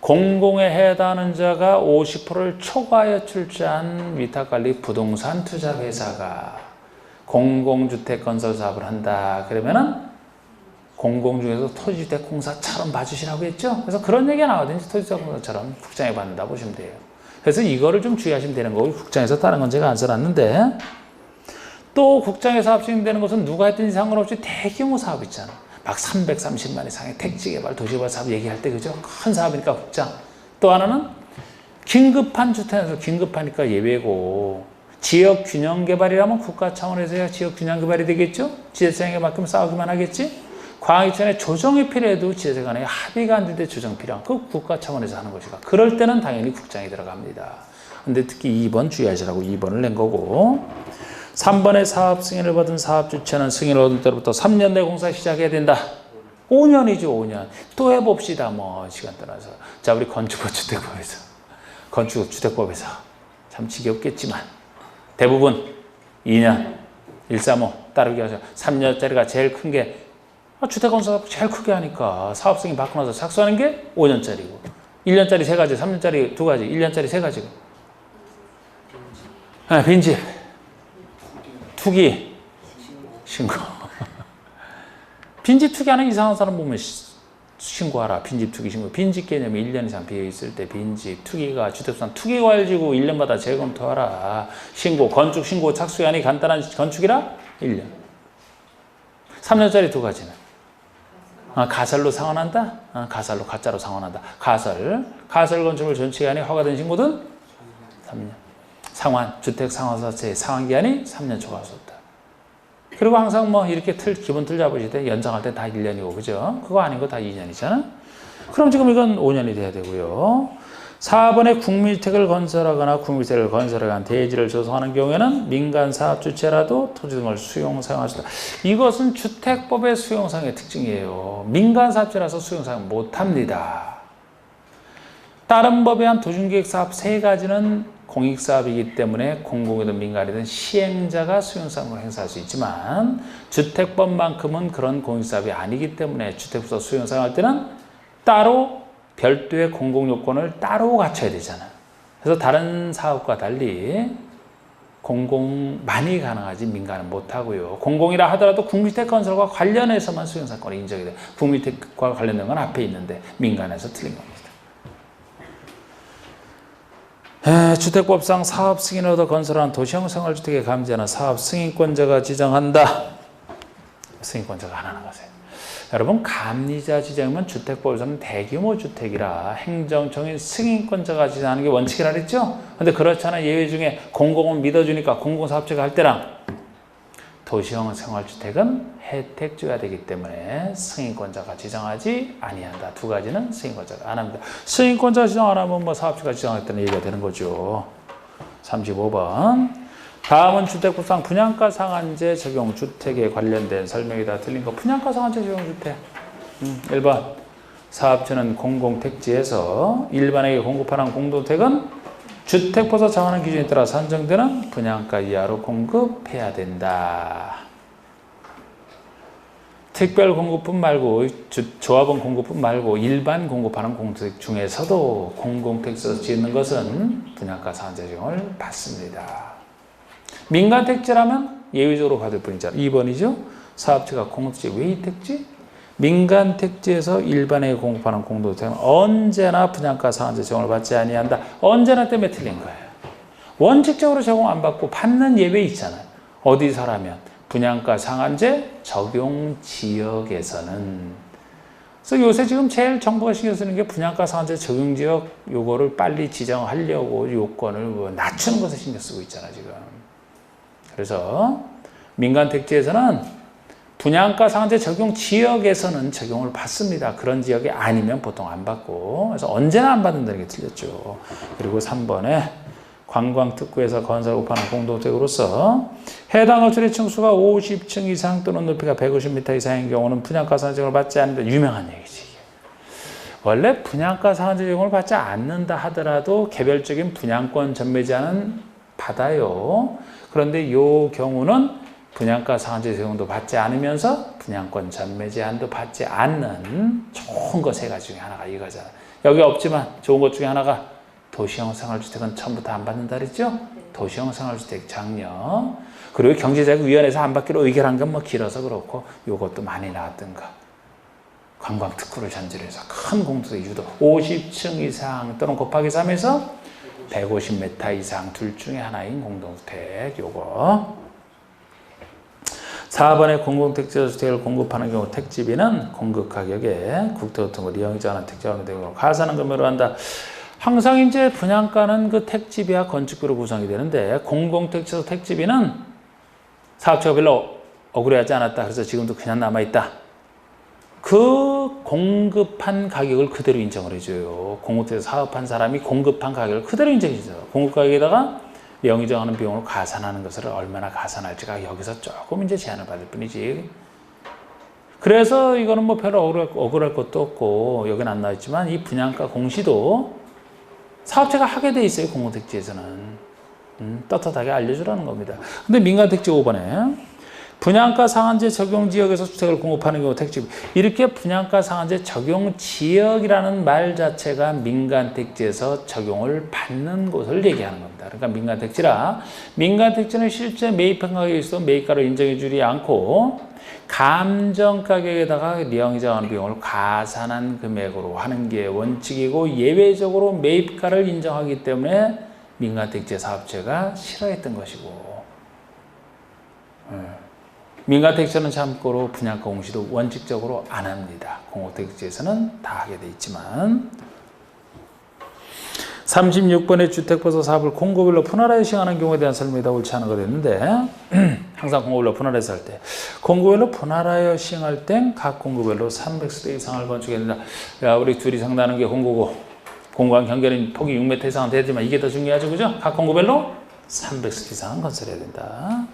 공공에 해당하는 자가 50%를 초과하여 출자한 위탁관리 부동산 투자회사가 공공주택 건설 사업을 한다. 그러면은 공공 중에서 토지주택 공사처럼 봐주시라고 했죠. 그래서 그런 얘기가 나오든지 토지주택 공사처럼 국장에 받는다 보시면 돼요. 그래서 이거를 좀 주의하시면 되는 거고 국장에서 다른 건 제가 안 써놨는데 또 국장에 사업 시행되는 것은 누가 했든지 상관없이 대규모 사업 있잖아. 막 330만 이상의 택지개발, 도시개발 사업 얘기할 때 그죠? 큰 사업이니까 국장. 또 하나는 긴급한 주택에서 긴급하니까 예외고 지역 균형 개발이라면 국가 차원에서야 지역 균형 개발이 되겠죠? 지자체장에게 맡기면 싸우기만 하겠지? 광역천에 조정이 필요해도 지자체 간에 합의가 안 될 때 조정 필요한 그 국가 차원에서 하는 것이다. 그럴 때는 당연히 국장이 들어갑니다. 근데 특히 2번 주의하시라고 2번을 낸 거고 3번에 사업 승인을 받은 사업 주체는 승인을 얻을 때부터 3년 내 공사 시작해야 된다. 5년이죠, 5년. 또 해봅시다, 뭐, 시간 떠나서. 자, 우리 건축주택법에서. 참 지겹겠지만. 대부분 2년, 135 따르기 하죠. 3년짜리가 제일 큰 게, 주택건설사업 제일 크게 하니까 사업 승인 받고 나서 착수하는 게 5년짜리고. 1년짜리 3가지, 3년짜리 2가지, 1년짜리 3가지고. 빈집. 투기, 신고. 빈집 투기하는 이상한 사람 보면 신고하라. 빈집 투기 신고. 빈집 개념이 1년 이상 비어있을 때 빈집 투기가 주택수산 투기과열지고 1년마다 재검토하라. 신고, 건축 신고 착수기한이 간단한 건축이라 1년. 3년짜리 2가지는 가설로 상환한다? 가설로 가짜로 상환한다. 가설 건축물 전치기한이 허가된 신고든 3년. 상환, 주택 상환사채의 상환기한이 3년 초과할 수 없다. 그리고 항상 뭐 이렇게 기본 틀 잡으실 때 연장할 때 다 1년이고, 그죠? 그거 아닌 거 다 2년이잖아? 그럼 지금 이건 5년이 돼야 되고요. 4번에 국민주택을 건설하거나 국민주택을 건설하거나 대지를 조성하는 경우에는 민간 사업 주체라도 토지 등을 수용 사용할 수 있다. 이것은 주택법의 수용 사용의 특징이에요. 민간 사업체라서 수용 사용 못 합니다. 다른 법에 한 도중계획 사업 3가지는 공익사업이기 때문에 공공이든 민간이든 시행자가 수용사업을 행사할 수 있지만 주택법만큼은 그런 공익사업이 아니기 때문에 주택부서 수용사업할 때는 따로 별도의 공공요건을 따로 갖춰야 되잖아. 그래서 다른 사업과 달리 공공만이 가능하지 민간은 못하고요. 공공이라 하더라도 국민주택 건설과 관련해서만 수용사건이 인정이 돼. 국민주택과 관련된 건 앞에 있는데 민간에서 틀린 겁니다. 주택법상 사업 승인을 얻어 건설한 도시형 생활주택에 감지하는 사업 승인권자가 지정한다. 승인권자가 하나 나가세요. 여러분, 감리자 지정이면 주택법에서는 대규모 주택이라 행정청인 승인권자가 지정하는 게 원칙이라 그랬죠? 근데 그렇잖아. 예외 중에 공공은 믿어주니까 공공사업체가 할 때랑 도시형 생활주택은 혜택주가 되기 때문에 승인권자가 지정하지 아니한다. 2가지는 승인권자가 안 합니다. 승인권자 지정 안 하면 뭐 사업주가 지정했다는 얘기가 되는 거죠. 35번. 다음은 주택법상 분양가 상한제 적용 주택에 관련된 설명이다. 틀린 거. 분양가 상한제 적용 주택. 1번. 사업주는 공공택지에서 일반에게 공급하는 공동택은 주택법에서 정하는 기준에 따라 산정되는 분양가 이하로 공급해야 된다. 특별 공급분 말고 조합원 공급분 말고 일반 공급하는 공동택 중에서도 공공택지에서 짓는 것은 분양가 상한제 적용을 받습니다. 민간 택지라면 예외적으로 받을 뿐이잖아요. 2번이죠. 사업체가 공업지 외의택지 민간 택지에서 일반에게 공급하는 공동택은 언제나 분양가 상한제 적용을 받지 아니한다. 언제나 때문에 틀린 거예요. 원칙적으로 적용 안 받고 받는 예외 있잖아요. 어디서라면 분양가 상한제 적용 지역에서는. 그래서 요새 지금 제일 정부가 신경 쓰는 게 분양가 상한제 적용 지역 요거를 빨리 지정하려고 요건을 낮추는 것에 신경 쓰고 있잖아요, 지금. 그래서 민간 택지에서는 분양가 상한제 적용 지역에서는 적용을 받습니다. 그런 지역이 아니면 보통 안 받고. 그래서 언제나 안 받는다는 게 틀렸죠. 그리고 3번에 관광특구에서 건설 오파는 공동택으로서 해당 건축의 층수가 50층 이상 또는 높이가 150m 이상인 경우는 분양가 상한제 적용을 받지 않는다. 유명한 얘기지. 원래 분양가 상한제 적용을 받지 않는다 하더라도 개별적인 분양권 전매 제한은 받아요. 그런데 이 경우는 분양가 상한제 적용도 받지 않으면서 분양권 전매 제한도 받지 않는 좋은 거 3가지 중에 하나가 이거잖아요. 여기 없지만 좋은 것 중에 하나가 도시형 생활주택은 처음부터 안 받는다 그랬죠? 도시형 생활주택 장려. 그리고 경제자격위원회에서 안 받기로 의결한 건 뭐 길어서 그렇고 요것도 많이 나왔던 거. 관광특구를 전제로 해서 큰 공동주택 유도 50층 이상 또는 곱하기 3에서 150m 이상 둘 중에 하나인 공동주택 요거. 4번에 공공택지주택을 공급하는 경우 택지비는 공급 가격에 국토 같은 거 이용이자 하는 택지하는 등으로 가산한 금액으로 한다. 항상 이제 분양가는 그 택지비와 건축비로 구성이 되는데 공공택지에서 택지비는 사업체가 별로 억울해하지 않았다. 그래서 지금도 그냥 남아있다. 그 공급한 가격을 그대로 인정을 해줘요. 공공택지에서 사업한 사람이 공급한 가격을 그대로 인정해줘요. 공급 가격에다가 명의정하는 비용으로 가산하는 것을 얼마나 가산할지가 여기서 조금 이제 제한을 받을 뿐이지. 그래서 이거는 뭐 별로 억울할 것도 없고 여기는 안 나와있지만 이 분양가 공시도 사업체가 하게 돼 있어요. 공공택지에서는. 떳떳하게 알려주라는 겁니다. 근데 민간택지 5번에 분양가 상한제 적용 지역에서 주택을 공급하는 경우 택지비. 이렇게 분양가 상한제 적용 지역이라는 말 자체가 민간택지에서 적용을 받는 곳을 얘기하는 겁니다. 그러니까 민간택지라 민간택지는 실제 매입한 가격에 있어도 매입가를 인정해 주지 않고 감정가격에다가 명의정하는 비용을 가산한 금액으로 하는 게 원칙이고 예외적으로 매입가를 인정하기 때문에 민간택지 사업체가 싫어했던 것이고 민간택지는 참고로 분양가 공시도 원칙적으로 안 합니다. 공공택지에서는 다 하게 돼 있지만 36번의 주택보수 사업을 공고별로 분할하여 시행하는 경우에 대한 설명이 다 옳지 않은 거 됐는데 항상 공고별로 분할해서 할 때 공고별로 분할하여 시행할 땐 각 공고별로 300세대 이상을 건축해야 된다. 야, 우리 둘이 상담하는 게 공고고 공고한 경계는 폭이 6m 이상은 되지만 이게 더 중요하죠. 그죠? 각 공고별로 300세대 이상은 건설해야 된다.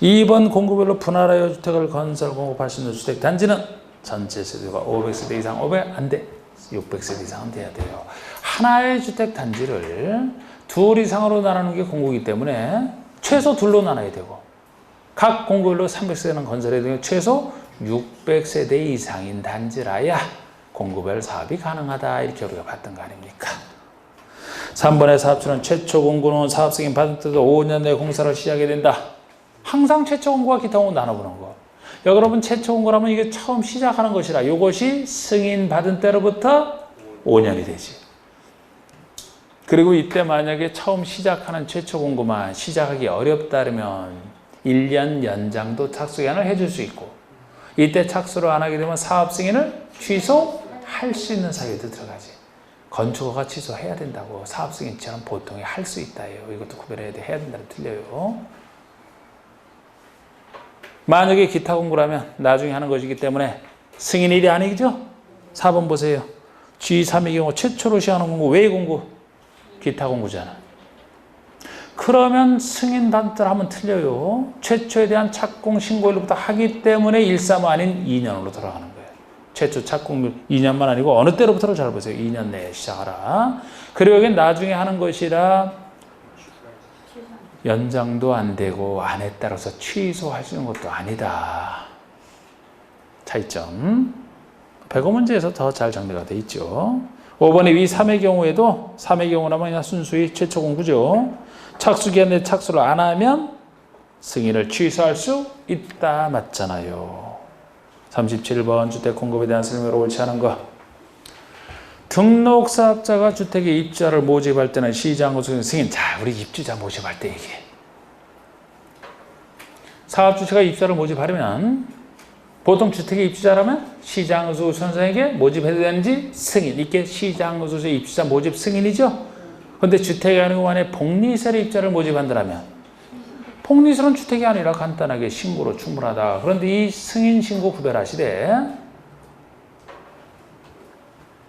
2번 공고별로 분할하여 주택을 건설 공급할 수 있는 주택단지는 전체 세대가 500세대 이상 500 안 돼. 600세대 이상은 돼야 돼요. 하나의 주택단지를 둘 이상으로 나누는 게 공고이기 때문에 최소 둘로 나눠야 되고 각 공고별로 300세대는 건설해야 되고 최소 600세대 이상인 단지라야 공고별 사업이 가능하다. 이렇게 우리가 봤던 거 아닙니까? 3번의 사업주는 최초 공고는 사업 승인 받은 때도 5년 내에 공사를 시작해야 된다. 항상 최초 공고와 기타 공고 나눠보는 거. 여러분 최초 공고라면 이게 처음 시작하는 것이라 이것이 승인 받은 때로부터 5년이 되지. 그리고 이때 만약에 처음 시작하는 최초 공고만 시작하기 어렵다면 1년 연장도 착수기한을 해줄 수 있고 이때 착수를 안 하게 되면 사업 승인을 취소할 수 있는 사유도 들어가지. 건축허가 취소해야 된다고 사업 승인처럼 보통이 할 수 있다예요. 이것도 구별해야 돼. 해야 된다는 틀려요. 만약에 기타 공고라면 나중에 하는 것이기 때문에 승인일이 아니죠? 4번 보세요. G3의 경우 최초로 시행하는 공고 왜 공고? 기타 공고잖아. 그러면 승인 단들 하면 틀려요. 최초에 대한 착공 신고일로부터 하기 때문에 135 아닌 2년으로 돌아가는 거예요. 최초 착공률 2년만 아니고 어느 때로부터로 잘 보세요. 2년 내에 시작하라. 그리고 여기 나중에 하는 것이라 연장도 안 되고 안에 따라서 취소할 수 있는 것도 아니다. 차이점. 백어 문제에서 더 잘 정리가 돼 있죠. 5번의 위 3의 경우에도 3의 경우라면 그냥 순수히 최초 공고죠. 착수기한 내 착수를 안 하면 승인을 취소할 수 있다. 맞잖아요. 37번 주택 공급에 대한 설명으로 옳지 않은 거. 등록사업자가 주택의 입주자를 모집할 때는 시장구조 승인. 자, 우리 입주자 모집할 때 얘기해. 사업주체가 입주자를 모집하려면 보통 주택의 입주자라면 시장구조선상에게 모집해야 되는지 승인. 이게 시장구조소 입주자 모집 승인이죠. 그런데 주택이 아니고 만약에 복리세를 입주자를 모집한다면 복리세는 주택이 아니라 간단하게 신고로 충분하다. 그런데 이 승인 신고 구별하시되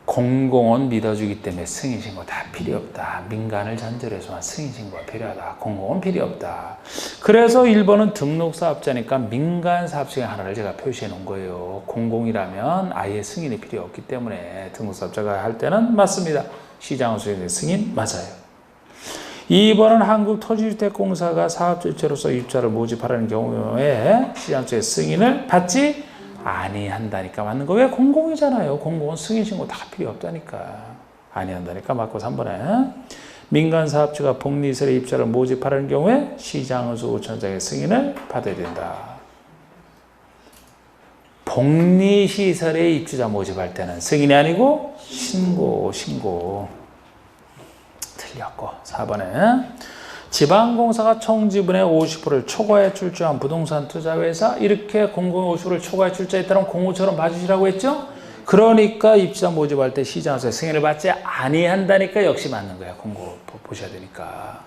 공공은 믿어주기 때문에 승인신고 다 필요 없다. 민간을 전제로 해서만 승인신고가 필요하다. 공공은 필요 없다. 그래서 1번은 등록사업자니까 민간사업자의 하나를 제가 표시해 놓은 거예요. 공공이라면 아예 승인이 필요 없기 때문에 등록사업자가 할 때는 맞습니다. 시장구조의 승인 맞아요. 2번은 한국토지주택공사가 사업주체로서 입주자를 모집하라는 경우에 시장구조의 승인을 받지 아니한다니까 맞는 거. 왜? 공공이잖아요. 공공은 승인신고 다 필요 없다니까. 아니한다니까 맞고 3번에 민간사업주가 복리세의 입주자를 모집하라는 경우에 시장구조청장의 승인을 받아야 된다. 복리시설에 입주자 모집할 때는 승인이 아니고 신고. 틀렸고. 4번에 지방공사가 총 지분의 50%를 초과해 출자한 부동산 투자회사 이렇게 공공의 50%를 초과해 출자했다면 공모처럼 봐주시라고 했죠? 그러니까 입주자 모집할 때 시장에서 승인을 받지 아니한다니까 역시 맞는 거야. 공고 보셔야 되니까.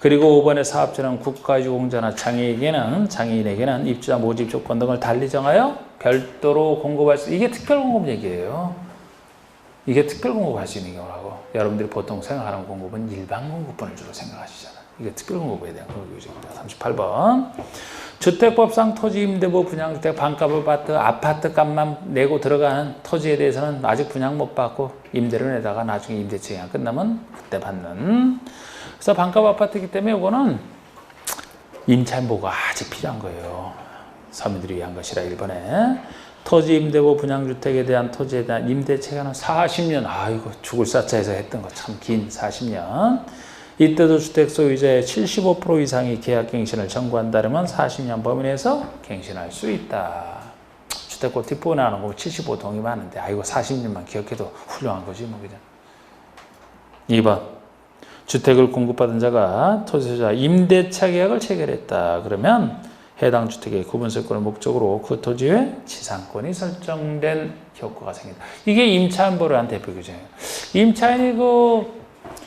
그리고 5번의 사업자는 국가유공자나 장애인에게는 입주자 모집 조건 등을 달리 정하여 별도로 공급할 수, 이게 특별공급 얘기예요. 이게 특별공급할 수 있는 경우라고. 여러분들이 보통 생각하는 공급은 일반 공급분을 주로 생각하시잖아요. 이게 특별공급에 대한 공급입니다. 38번. 주택법상 토지임대부 분양주택 반값을 받듯 아파트 값만 내고 들어가는 토지에 대해서는 아직 분양 못 받고 임대를 내다가 나중에 임대체가 끝나면 그때 받는. 그래서 반값 아파트이기 때문에 이거는 임차인보가 아직 필요한 거예요. 서민들이 위한 것이라. 1번에 토지임대부 분양주택에 대한 토지에 대한 임대체가는 40년. 아이고 죽을 사자에서 했던 거 참 긴 40년. 이때도 주택 소유자의 75% 이상이 계약갱신을 청구한다면 40년 범위 내에서 갱신할 수 있다. 주택법 뒷부분에 나오는 거 75 동의 많은데 아이고 40년만 기억해도 훌륭한 거지 뭐 그냥. 2번 주택을 공급받은 자가 토지소유자 임대차 계약을 체결했다. 그러면 해당 주택의 구분설권의 목적으로 그 토지에 지상권이 설정된 효과가 생긴다. 이게 임차인보를 한 대표 규정이에요. 임차인이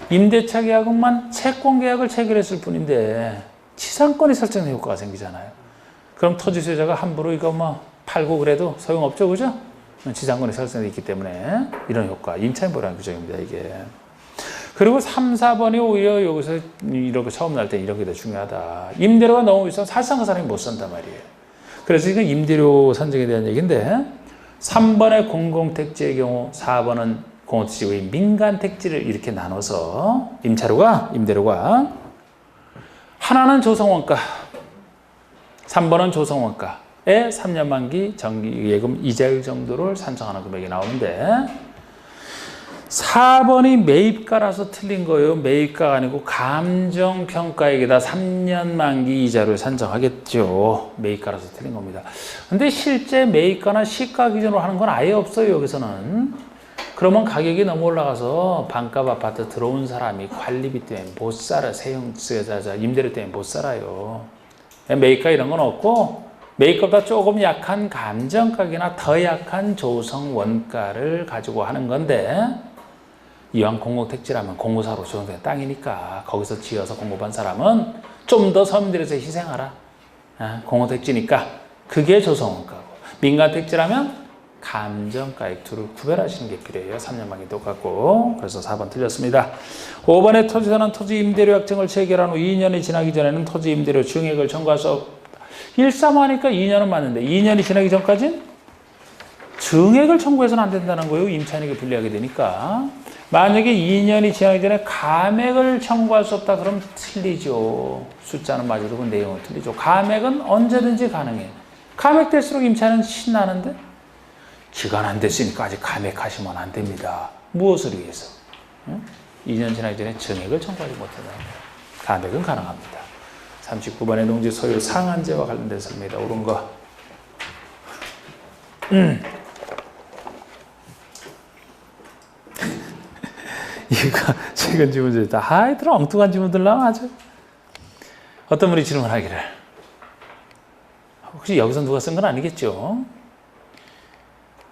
임대차 계약만 채권 계약을 체결했을 뿐인데 지상권이 설정된 효과가 생기잖아요. 그럼 토지 소유자가 함부로 이거 팔고 그래도 소용없죠, 그죠? 지상권이 설정되어 있기 때문에 이런 효과, 임차인보라는 규정입니다, 이게. 그리고 3, 4번이 오히려 여기서 이렇게 처음 날 때 이렇게 더 중요하다. 임대료가 너무 비싸면 사실상 그 사람이 못 산단 말이에요. 그래서 이건 임대료 산정에 대한 얘기인데 3번의 공공택지의 경우 4번은 공공택지의 민간택지를 이렇게 나눠서 임대료가 하나는 조성원가, 3번은 조성원가에 3년 만기 정기예금 이자율 정도를 산정하는 금액이 나오는데 4번이 매입가라서 틀린 거예요. 매입가가 아니고 감정평가액에다 3년 만기 이자를 산정하겠죠. 매입가라서 틀린 겁니다. 근데 실제 매입가나 시가 기준으로 하는 건 아예 없어요. 여기서는. 그러면 가격이 너무 올라가서 반값 아파트 들어온 사람이 관리비 때문에 못 살아. 임대료 때문에 못 살아요. 매입가 이런 건 없고 매입가보다 조금 약한 감정가격이나 더 약한 조성 원가를 가지고 하는 건데 이왕 공공택지라면 공고사로 조성된 땅이니까 거기서 지어서 공급한 사람은 좀 더 서민들에서 희생하라. 공공택지니까 그게 조성원가고 민간택지라면 감정가액 둘을 구별하시는 게 필요해요. 3년 만기 똑같고. 그래서 4번 틀렸습니다. 5번에 토지사는 토지 임대료 약정을 체결한 후 2년이 지나기 전에는 토지 임대료 증액을 청구할 수 없다. 1~3하니까 2년은 맞는데 2년이 지나기 전까지는 증액을 청구해서는 안 된다는 거예요. 임차인에게 불리하게 되니까. 만약에 2년이 지나기 전에 감액을 청구할 수 없다. 그럼 틀리죠. 숫자는 맞아도 그 내용은 틀리죠. 감액은 언제든지 가능해요. 감액될수록 임차인은 신나는데 기간 안 됐으니까 아직 감액하시면 안 됩니다. 무엇을 위해서? 2년 지나기 전에 증액을 청구하지 못한다. 감액은 가능합니다. 39번의 농지 소유 상한제와 관련된 설명이다. 옳은 거. 이거 최근 질문들이다. 하여튼 엉뚱한 질문들 나와 아주. 어떤 분이 질문하기를. 혹시 여기서 누가 쓴 건 아니겠죠?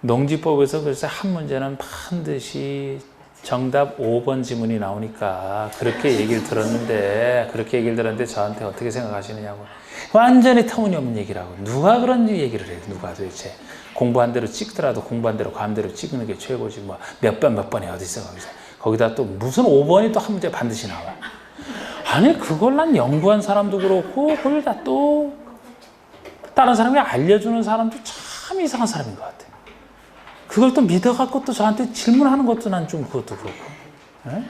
농지법에서 그래서 한 문제는 반드시 정답 5번 지문이 나오니까 그렇게 얘기를 들었는데 저한테 어떻게 생각하시느냐고. 완전히 터무니없는 얘기라고. 누가 그런 얘기를 해요? 누가 도대체. 공부한 대로 찍더라도 공부한 대로 감대로 찍는 게 최고지. 몇 번이 어디 있어 거기다 또 무슨 5번이 또 한 문제 반드시 나와. 아니 그걸 난 연구한 사람도 그렇고 그걸 다 또 다른 사람이 알려주는 사람도 참 이상한 사람인 것 같아. 그걸 또 믿어갖고 또 저한테 질문하는 것도 난 좀 그것도 그렇고. 네?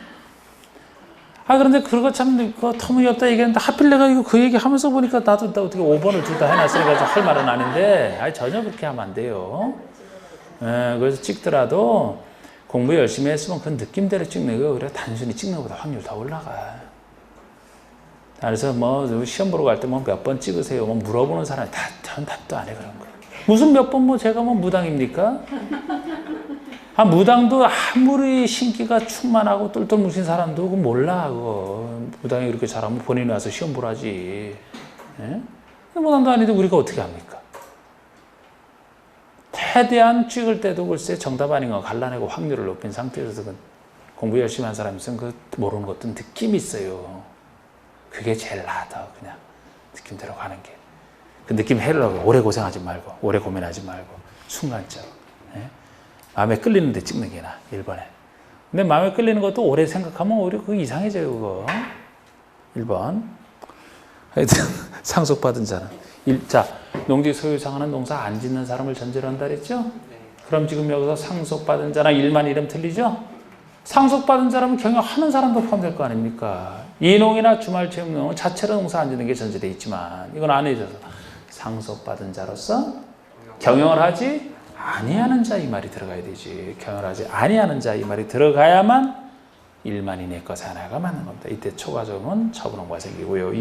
그런데 그거 참 터무니없다 얘기했는데 하필 내가 이거 그 얘기 하면서 보니까 나도 어떻게 5번을 둘 다 해놨으니까 할 말은 아닌데 전혀 그렇게 하면 안 돼요. 네, 그래서 찍더라도 공부 열심히 했으면 그 느낌대로 찍는 거예요. 그래 단순히 찍는 것보다 확률 더 올라가. 그래서 시험 보러 갈 때 몇 번 찍으세요. 물어보는 사람이 전 답도 안 해 그런 거. 무슨 몇 번 뭐 제가 뭐 무당입니까? 무당도 아무리 신기가 충만하고 똘똘 뭉친 사람도 그거 몰라. 그거. 무당이 그렇게 잘하면 본인이 와서 시험 보라지. 예? 무당도 아닌데 우리가 어떻게 합니까? 최대한 찍을 때도 글쎄 정답 아닌 거 갈라내고 확률을 높인 상태에서 공부 열심히 한 사람이 있으면 그 모르는 것도 느낌이 있어요. 그게 제일 나아. 그냥 느낌대로 가는 게. 그 느낌 해려고 오래 고생하지 말고 오래 고민하지 말고 순간적. 예? 마음에 끌리는데 찍는 게 나아. 1번에. 근데 마음에 끌리는 것도 오래 생각하면 오히려 그거 이상해져요. 그거. 1번. 하여튼 상속받은 자는. 자, 농지 소유상하는 농사 안 짓는 사람을 전제로 한다 그랬죠? 네. 그럼 지금 여기서 상속받은 자랑 일만 이름 틀리죠? 상속받은 자라면 경영하는 사람도 포함될 거 아닙니까? 이농이나 주말체육농은 자체로 농사 안 짓는 게 전제되어 있지만 이건 안 해줘서 상속받은 자로서 경영을 하지 아니하는 자 이 말이 들어가야 되지. 경영을 하지 아니하는 자 이 말이 들어가야만 일만 이내 것 하나가 맞는 겁니다. 이때 초과적으면 처분홍보가 생기고요.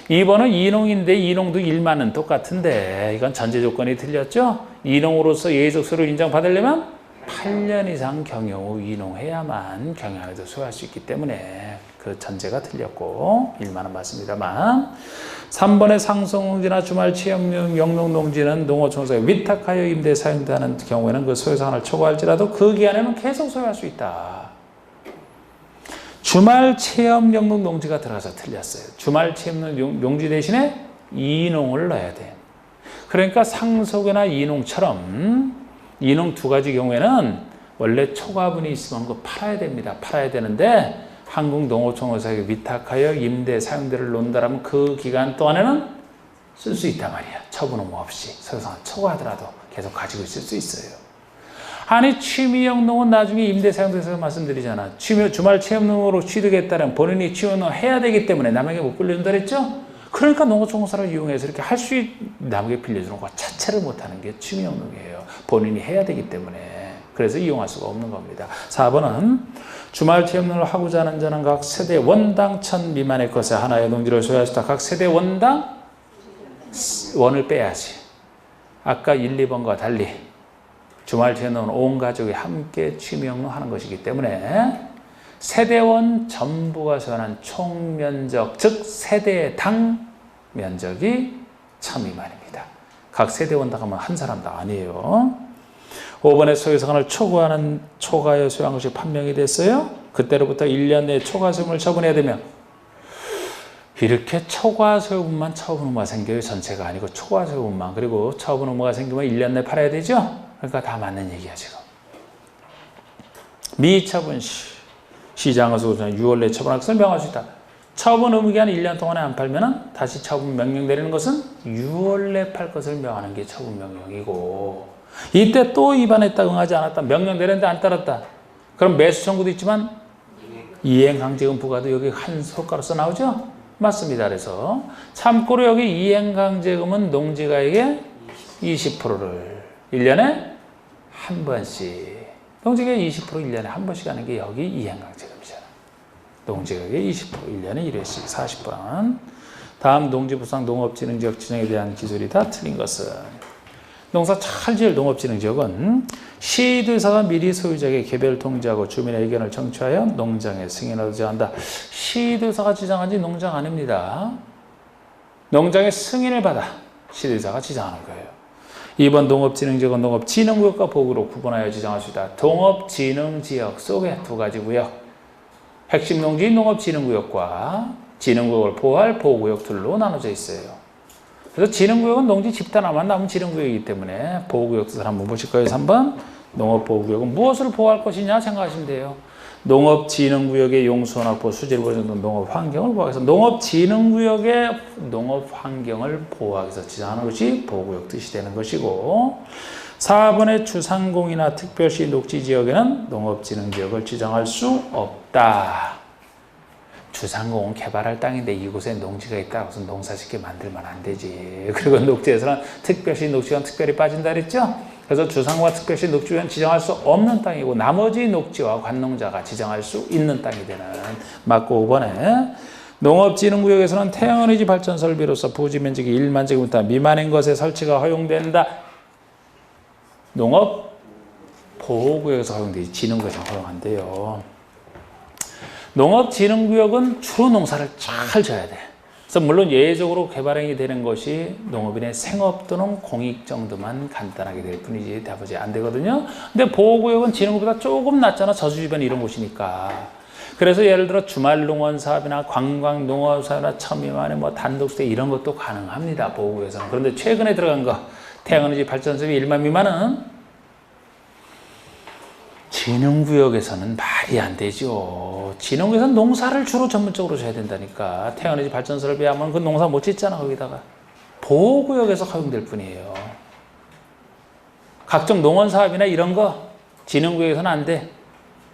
2번은 이농인데 이농도 일만은 똑같은데 이건 전제 조건이 틀렸죠? 이농으로서 예외적 소유를 인정받으려면 8년 이상 경영 후 이농해야만 경영에도 소유할 수 있기 때문에 그 전제가 틀렸고 1만은 맞습니다만 3번의 상속농지나 주말체험 영농농지는 농어촌에서 위탁하여 임대 사용되는 경우에는 그 소유상을 초과할지라도 그 기간에는 계속 소유할 수 있다. 주말 체험 영농 농지가 들어가서 틀렸어요. 주말 체험 농지 대신에 이농을 넣어야 돼. 그러니까 상속이나 이농처럼 이농 두 가지 경우에는 원래 초과분이 있으면 그거 팔아야 됩니다. 팔아야 되는데 한국농어촌에서 위탁하여 임대 사용대를 놓는다라면 그 기간 동안에는 쓸 수 있단 말이야. 처분은 없이 소유상을 초과하더라도 계속 가지고 있을 수 있어요. 아니 취미영농은 나중에 임대사용돼서 말씀드리잖아. 주말 체험농으로 취득했다면 본인이 취업농 해야 되기 때문에 남에게 못 빌려준다 그랬죠? 그러니까 농어촌공사를 이용해서 이렇게 할 수 남에게 빌려주는 것 자체를 못하는 게 취미영농이에요. 본인이 해야 되기 때문에. 그래서 이용할 수가 없는 겁니다. 4번은 주말 체험농을 하고자 하는 자는 각 세대 원당 1000 미만의 것에 하나의 농지를 소유할 수 있다. 각 세대 원당 원을 빼야지. 아까 1, 2번과 달리 주말 체험농은 온 가족이 함께 취미영농 하는 것이기 때문에 세대원 전부가 소유하는 총 면적, 즉 세대당 면적이 1000 미만입니다. 각 세대원당 하면 한 사람당 아니에요. 5번의 소유상을 초과하여 소유한 것이 판명이 됐어요. 그때로부터 1년 내에 초과소유물을 처분해야 되면 이렇게 초과소유물만 처분의무가 생겨요. 전체가 아니고 초과소유물만. 그리고 처분의무가 생기면 1년 내에 팔아야 되죠. 그러니까 다 맞는 얘기야 지금. 미처분 시장에서 6월 내에 처분할 것을 명할 수 있다. 처분 의무 기간 1년 동안에 안 팔면은 다시 처분 명령 내리는 것은 6월 내에 팔 것을 명하는 게 처분 명령이고, 이때 또 위반했다 응하지 않았다 명령 내렸는데 안 따랐다. 그럼 매수 청구도 있지만 이행 강제금 부과도 여기 한 효과로서 나오죠? 맞습니다. 그래서 참고로 여기 이행 강제금은 농지가에게 20%를 1년에 한 번씩, 농지가 20% 1년에 한 번씩 하는 게 여기 이행강제금이잖아. 농지가액의 20% 1년에 1회씩 40번. 다음 농지부상 농업진흥지역 지정에 대한 기술이 다 틀린 것은, 농사 잘 지을 농업진흥지역은 시도의사가 미리 소유자에게 개별 통지하고 주민의 의견을 청취하여 농장에 승인을 지정한다. 시도의사가 지정한 지 농장 아닙니다. 농장의 승인을 받아 시도의사가 지정하는 거예요. 2번 농업진흥지역은 농업진흥구역과 보호구로 구분하여 지정할 수 있다. 농업진흥지역 속에 두 가지 구역, 핵심 농지인 농업진흥구역과 진흥구역을 보호할 보호구역 둘로 나눠져 있어요. 그래서 진흥구역은 농지 집단 하나만 남은 진흥구역이기 때문에 보호구역 뜻을 한번 보실 거예요. 3번 농업보호구역은 무엇을 보호할 것이냐 생각하시면 돼요. 농업진흥구역의 용수원 확보, 수질 보존 등 농업환경을 보호하기 위해서 농업진흥구역의 농업환경을 보호하기 위해서 지정하는 것이 보호구역 뜻이 되는 것이고, 4번의 주상공이나 특별시 녹지지역에는 농업진흥지역을 지정할 수 없다. 주상공은 개발할 땅인데 이곳에 농지가 있다. 무슨 농사짓게 만들면 안 되지. 그리고 녹지에서는 특별시 녹지원 특별히 빠진다 그랬죠? 그래서 주상공과 특별시 녹지원 지정할 수 없는 땅이고 나머지 녹지와 관농자가 지정할 수 있는 땅이 되는, 맞고 5번에 농업진흥구역에서는 태양에너지 발전 설비로서 부지 면적이 1만 제곱미터 미만인 것의 설치가 허용된다. 농업보호구역에서 허용되지 진흥구역에서 허용한대요. 농업진흥구역은 주로 농사를 잘 져야 돼. 그래서 물론 예외적으로 개발행위 되는 것이 농업인의 생업 또는 공익 정도만 간단하게 될 뿐이지 대부분 안 되거든요. 근데 보호구역은 진흥구역보다 조금 낫잖아. 저수 주변 이런 곳이니까. 그래서 예를 들어 주말 농원 사업이나 관광 농업 사업이나 첨예만의 뭐 단독주택 이런 것도 가능합니다. 보호구역에서는. 그런데 최근에 들어간 거 태양에너지 발전소비 1만 미만은 진흥구역에서는 말이 안 되죠. 진흥구역에서는 농사를 주로 전문적으로 져야 된다니까. 태양에너지 발전소를 비하면 그 농사 못 짓잖아 거기다가. 보호구역에서 허용될 뿐이에요. 각종 농원 사업이나 이런 거 진흥구역에서는 안 돼.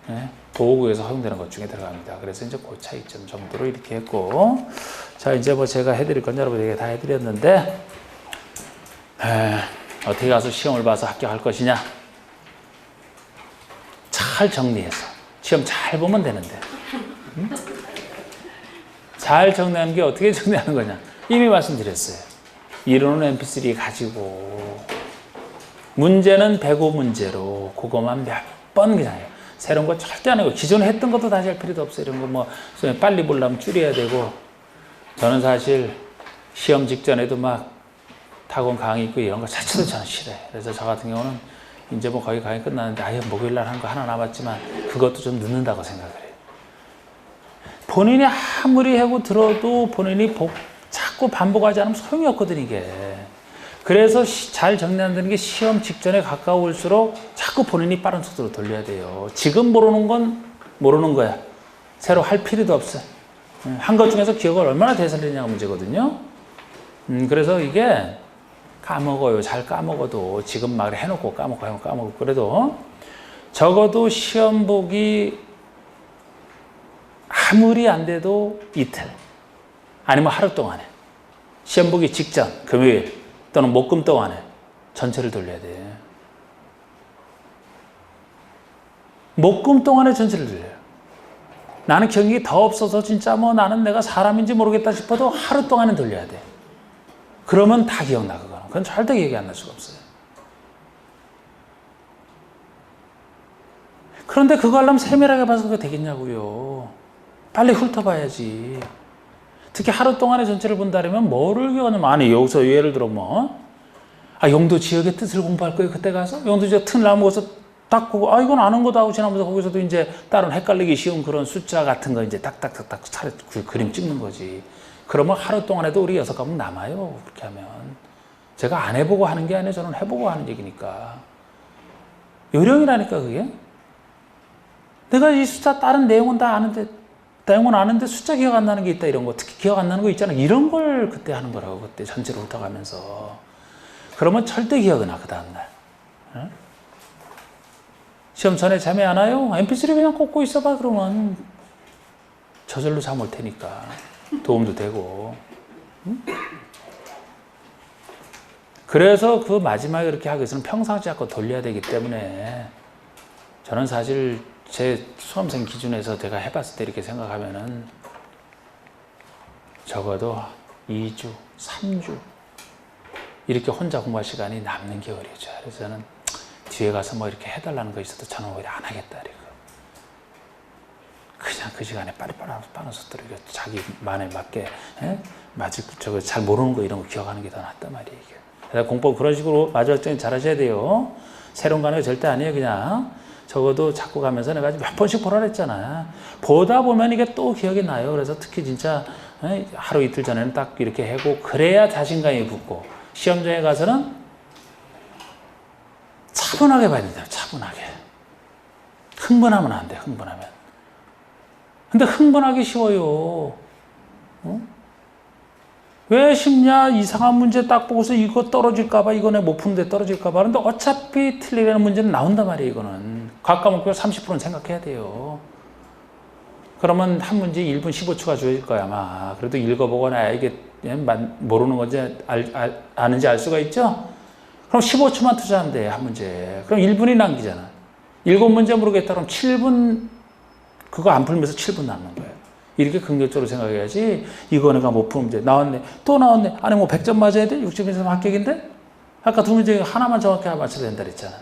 네? 보호구역에서 허용되는 것 중에 들어갑니다. 그래서 이제 그 차이점 정도로 이렇게 했고, 자 이제 뭐 제가 해드릴 건 여러분에게 다 해드렸는데, 어떻게 가서 시험을 봐서 합격할 것이냐? 잘 정리해서 시험 잘 보면 되는데, 응? 잘 정리하는 게 어떻게 정리하는 거냐? 이미 말씀드렸어요. 이론은 MP3 가지고 문제는 배고 문제로 그거만 몇 번 그냥 해요. 새로운 거 절대 안 하고 기존에 했던 것도 다시 할 필요도 없어요. 이런 거 뭐 빨리 보려면 줄여야 되고. 저는 사실 시험 직전에도 막 학원 강의 있고 이런 거 자체도 저는 싫어요. 그래서 저 같은 경우는 이제 뭐 거의 강의 끝났는데 아예 목요일날 한 거 하나 남았지만 그것도 좀 늦는다고 생각을 해요. 본인이 아무리 하고 들어도 본인이 자꾸 반복하지 않으면 소용이 없거든 이게. 그래서 잘 정리한다는 게 시험 직전에 가까울수록 자꾸 본인이 빠른 속도로 돌려야 돼요. 지금 모르는 건 모르는 거야. 새로 할 필요도 없어. 한 것 중에서 기억을 얼마나 되살리냐가 문제거든요. 그래서 이게 까먹어요. 잘 까먹어도 지금 막 해놓고 까먹고 그래도 적어도 시험 보기 아무리 안 돼도 이틀 아니면 하루 동안에 시험 보기 직전 금요일 또는 목금 동안에 전체를 돌려야 돼. 목금 동안에 전체를 돌려요. 나는 경력이 더 없어서 진짜 뭐 나는 내가 사람인지 모르겠다 싶어도 하루 동안은 돌려야 돼. 그러면 다 기억나 그거는. 그건 절대 기억이 안 날 수가 없어요. 그런데 그거 하려면 세밀하게 봐서 그거 되겠냐고요. 빨리 훑어봐야지. 특히 하루 동안의 전체를 본다면 뭐를 기억하냐면 아니 여기서 예를 들어 뭐 영도 지역의 뜻을 공부할 거예요. 그때 가서 영도 지역 틈 나무고서 딱 보고 이건 아는 거다 하고 지나면서 거기서도 이제 다른 헷갈리기 쉬운 그런 숫자 같은 거 이제 딱딱딱딱 그림 찍는 거지. 그러면 하루 동안에도 우리 6과목 남아요. 그렇게 하면. 제가 안 해보고 하는 게 아니라 저는 해보고 하는 얘기니까. 요령이라니까 그게. 내가 이 숫자 다른 내용은 다 아는데 내용은 아는데 숫자 기억 안 나는 게 있다 이런 거. 특히 기억 안 나는 거 있잖아. 이런 걸 그때 하는 거라고. 그때 전체로 훑어가면서. 그러면 절대 기억이 나 그 다음날. 응? 시험 전에 잠이 안 와요? MP3 그냥 꽂고 있어봐 그러면. 저절로 잠 올 테니까. 도움도 되고. 응? 그래서 그 마지막에 이렇게 하기 위해서는 평상시 자꾸 돌려야 되기 때문에 저는 사실 제 수험생 기준에서 제가 해봤을 때 이렇게 생각하면은 적어도 2주, 3주 이렇게 혼자 공부할 시간이 남는 게 어려죠. 그래서 저는 뒤에 가서 뭐 이렇게 해달라는 거 있어도 저는 오히려 안 하겠다. 그냥 그 시간에 빠른 속도로 자기만에 맞게 저거 잘 모르는 거 이런 거 기억하는 게 더 낫단 말이에요. 이게. 그래서 공부 그런 식으로 마지막 때 잘 하셔야 돼요. 새로운 거 하는 거 절대 아니에요. 그냥 적어도 자꾸 가면서 내가 몇 번씩 보라 그랬잖아. 보다 보면 이게 또 기억이 나요. 그래서 특히 진짜 하루 이틀 전에는 딱 이렇게 하고 그래야 자신감이 붙고 시험장에 가서는 차분하게 봐야 된다. 차분하게. 흥분하면 안 돼. 흥분하면. 근데 흥분하기 쉬워요. 왜 쉽냐? 이상한 문제 딱 보고서 이거 떨어질까봐, 이거 내 못 푸는데 떨어질까봐. 근데 어차피 틀리려는 문제는 나온단 말이에요, 이거는. 각 과목별 30%는 생각해야 돼요. 그러면 한 문제 1분 15초가 주어질 거야, 아마. 그래도 읽어보거나 이게 모르는 건지 아는지 알 수가 있죠? 그럼 15초만 투자하면 돼, 한 문제. 그럼 1분이 남기잖아. 7문제 모르겠다 그럼 7분, 그거 안 풀면서 7분 남는 거예요. 이렇게 긍정적으로 생각해야지. 이거 내가 못 푸는 문제 나왔네. 또 나왔네. 아니 뭐 100점 맞아야 돼? 60점에서 합격인데? 아까 두 문제 하나만 정확히 맞춰야 된다 그랬잖아.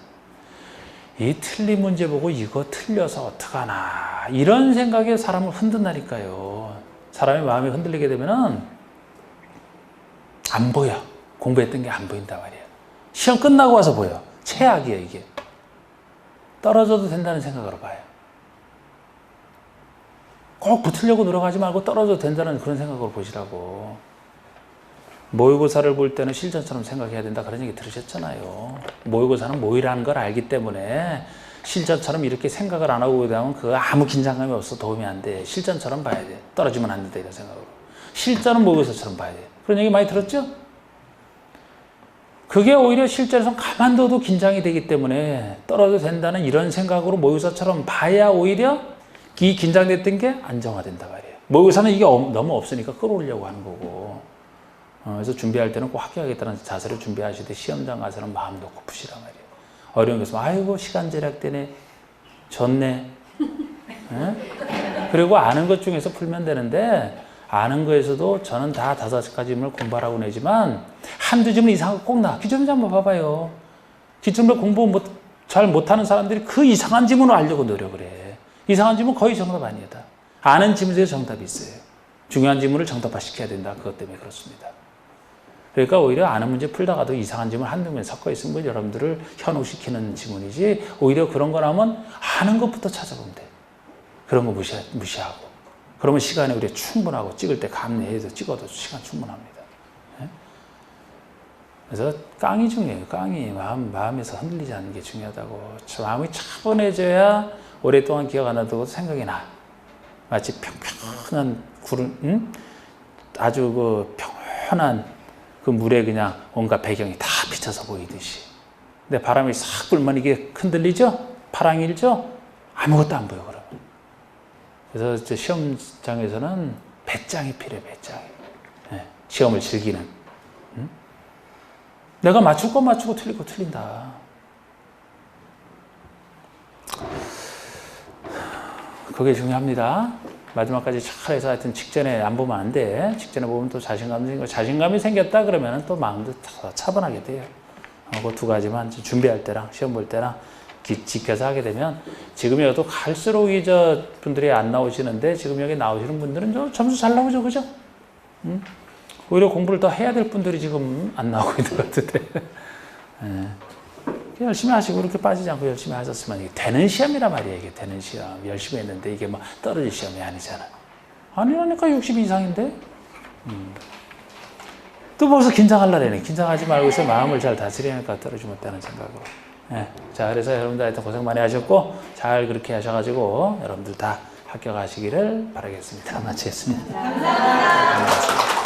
이 틀린 문제 보고 이거 틀려서 어떡하나. 이런 생각에 사람을 흔든다니까요. 사람의 마음이 흔들리게 되면은 안 보여. 공부했던 게 안 보인단 말이야. 시험 끝나고 와서 보여. 최악이야 이게. 떨어져도 된다는 생각으로 봐요. 꼭 붙으려고 노력하지 말고 떨어져도 된다는 그런 생각으로 보시라고. 모의고사를 볼 때는 실전처럼 생각해야 된다 그런 얘기 들으셨잖아요. 모의고사는 모의라는 걸 알기 때문에 실전처럼 이렇게 생각을 안 하고 그러면 그거 아무 긴장감이 없어 도움이 안 돼. 실전처럼 봐야 돼. 떨어지면 안 된다 이런 생각으로. 실전은 모의고사처럼 봐야 돼. 그런 얘기 많이 들었죠? 그게 오히려 실전에서 가만둬도 긴장이 되기 때문에 떨어져도 된다는 이런 생각으로 모의고사처럼 봐야 오히려 이 긴장됐던 게 안정화된단 말이에요. 모의고사는 이게 너무 없으니까 끌어올리려고 하는 거고. 그래서 준비할 때는 꼭 합격하겠다는 자세로 준비하시되 시험장 가서는 마음 놓고 푸시란 말이에요. 어려운 게 있으면 아이고 시간 절약되네. 졌네. 그리고 아는 것 중에서 풀면 되는데 아는 거에서도 저는 다 5가지 질문을 공부하라고 내지만 한두 질문 이상한 거 꼭 나. 기출문제 한번 봐봐요. 기출문제 공부 잘 못하는 사람들이 그 이상한 질문을 알려고 노력을 해. 이상한 질문 거의 정답 아니다. 아는 질문에 정답이 있어요. 중요한 질문을 정답화 시켜야 된다. 그것 때문에 그렇습니다. 그러니까 오히려 아는 문제 풀다가도 이상한 질문 한두 개 섞어 있으면 여러분들을 현혹시키는 질문이지 오히려 그런 거 나오면 아는 것부터 찾아보면 돼. 그런 거 무시하고. 그러면 시간이 우리 충분하고 찍을 때 감내해서 찍어도 시간 충분합니다. 그래서 깡이 중요해요. 깡이 마음에서 흔들리지 않는 게 중요하다고. 마음이 차분해져야 오랫동안 기억 안 하고 생각이 나. 마치 평평한 구름, 아주 그 평온한 그 물에 그냥 온갖 배경이 다 비쳐서 보이듯이. 근데 바람이 싹 불면 이게 흔들리죠? 파랑이 일죠? 아무것도 안 보여, 그러면. 그래서 시험장에서는 배짱이 필요해, 배짱이. 네, 시험을 즐기는. 내가 맞출 거 맞추고 틀릴 거 틀린다. 그게 중요합니다. 마지막까지 잘해서 하여튼 직전에 안 보면 안 돼. 직전에 보면 또 자신감이 생겼다 그러면 또 마음도 차분하게 돼요. 그 2가지만 준비할 때랑 시험 볼 때랑 지켜서 하게 되면 지금 여기도 갈수록 분들이 안 나오시는데 지금 여기 나오시는 분들은 좀 점수 잘 나오죠, 그죠? 오히려 공부를 더 해야 될 분들이 지금 안 나오고 있는 것 같은데. 열심히 하시고 이렇게 빠지지 않고 열심히 하셨으면 이게 되는 시험이란 말이에요. 이게 되는 시험. 열심히 했는데 이게 뭐 떨어질 시험이 아니잖아. 아니라니까 60 이상인데? 또 벌써 긴장하려네. 긴장하지 말고 있어. 마음을 잘 다스리니까 떨어지지 못하는 생각으로. 네. 자, 그래서 여러분들 하여튼 고생 많이 하셨고 잘 그렇게 하셔가지고 여러분들 다 합격하시기를 바라겠습니다. 마치겠습니다. 감사합니다.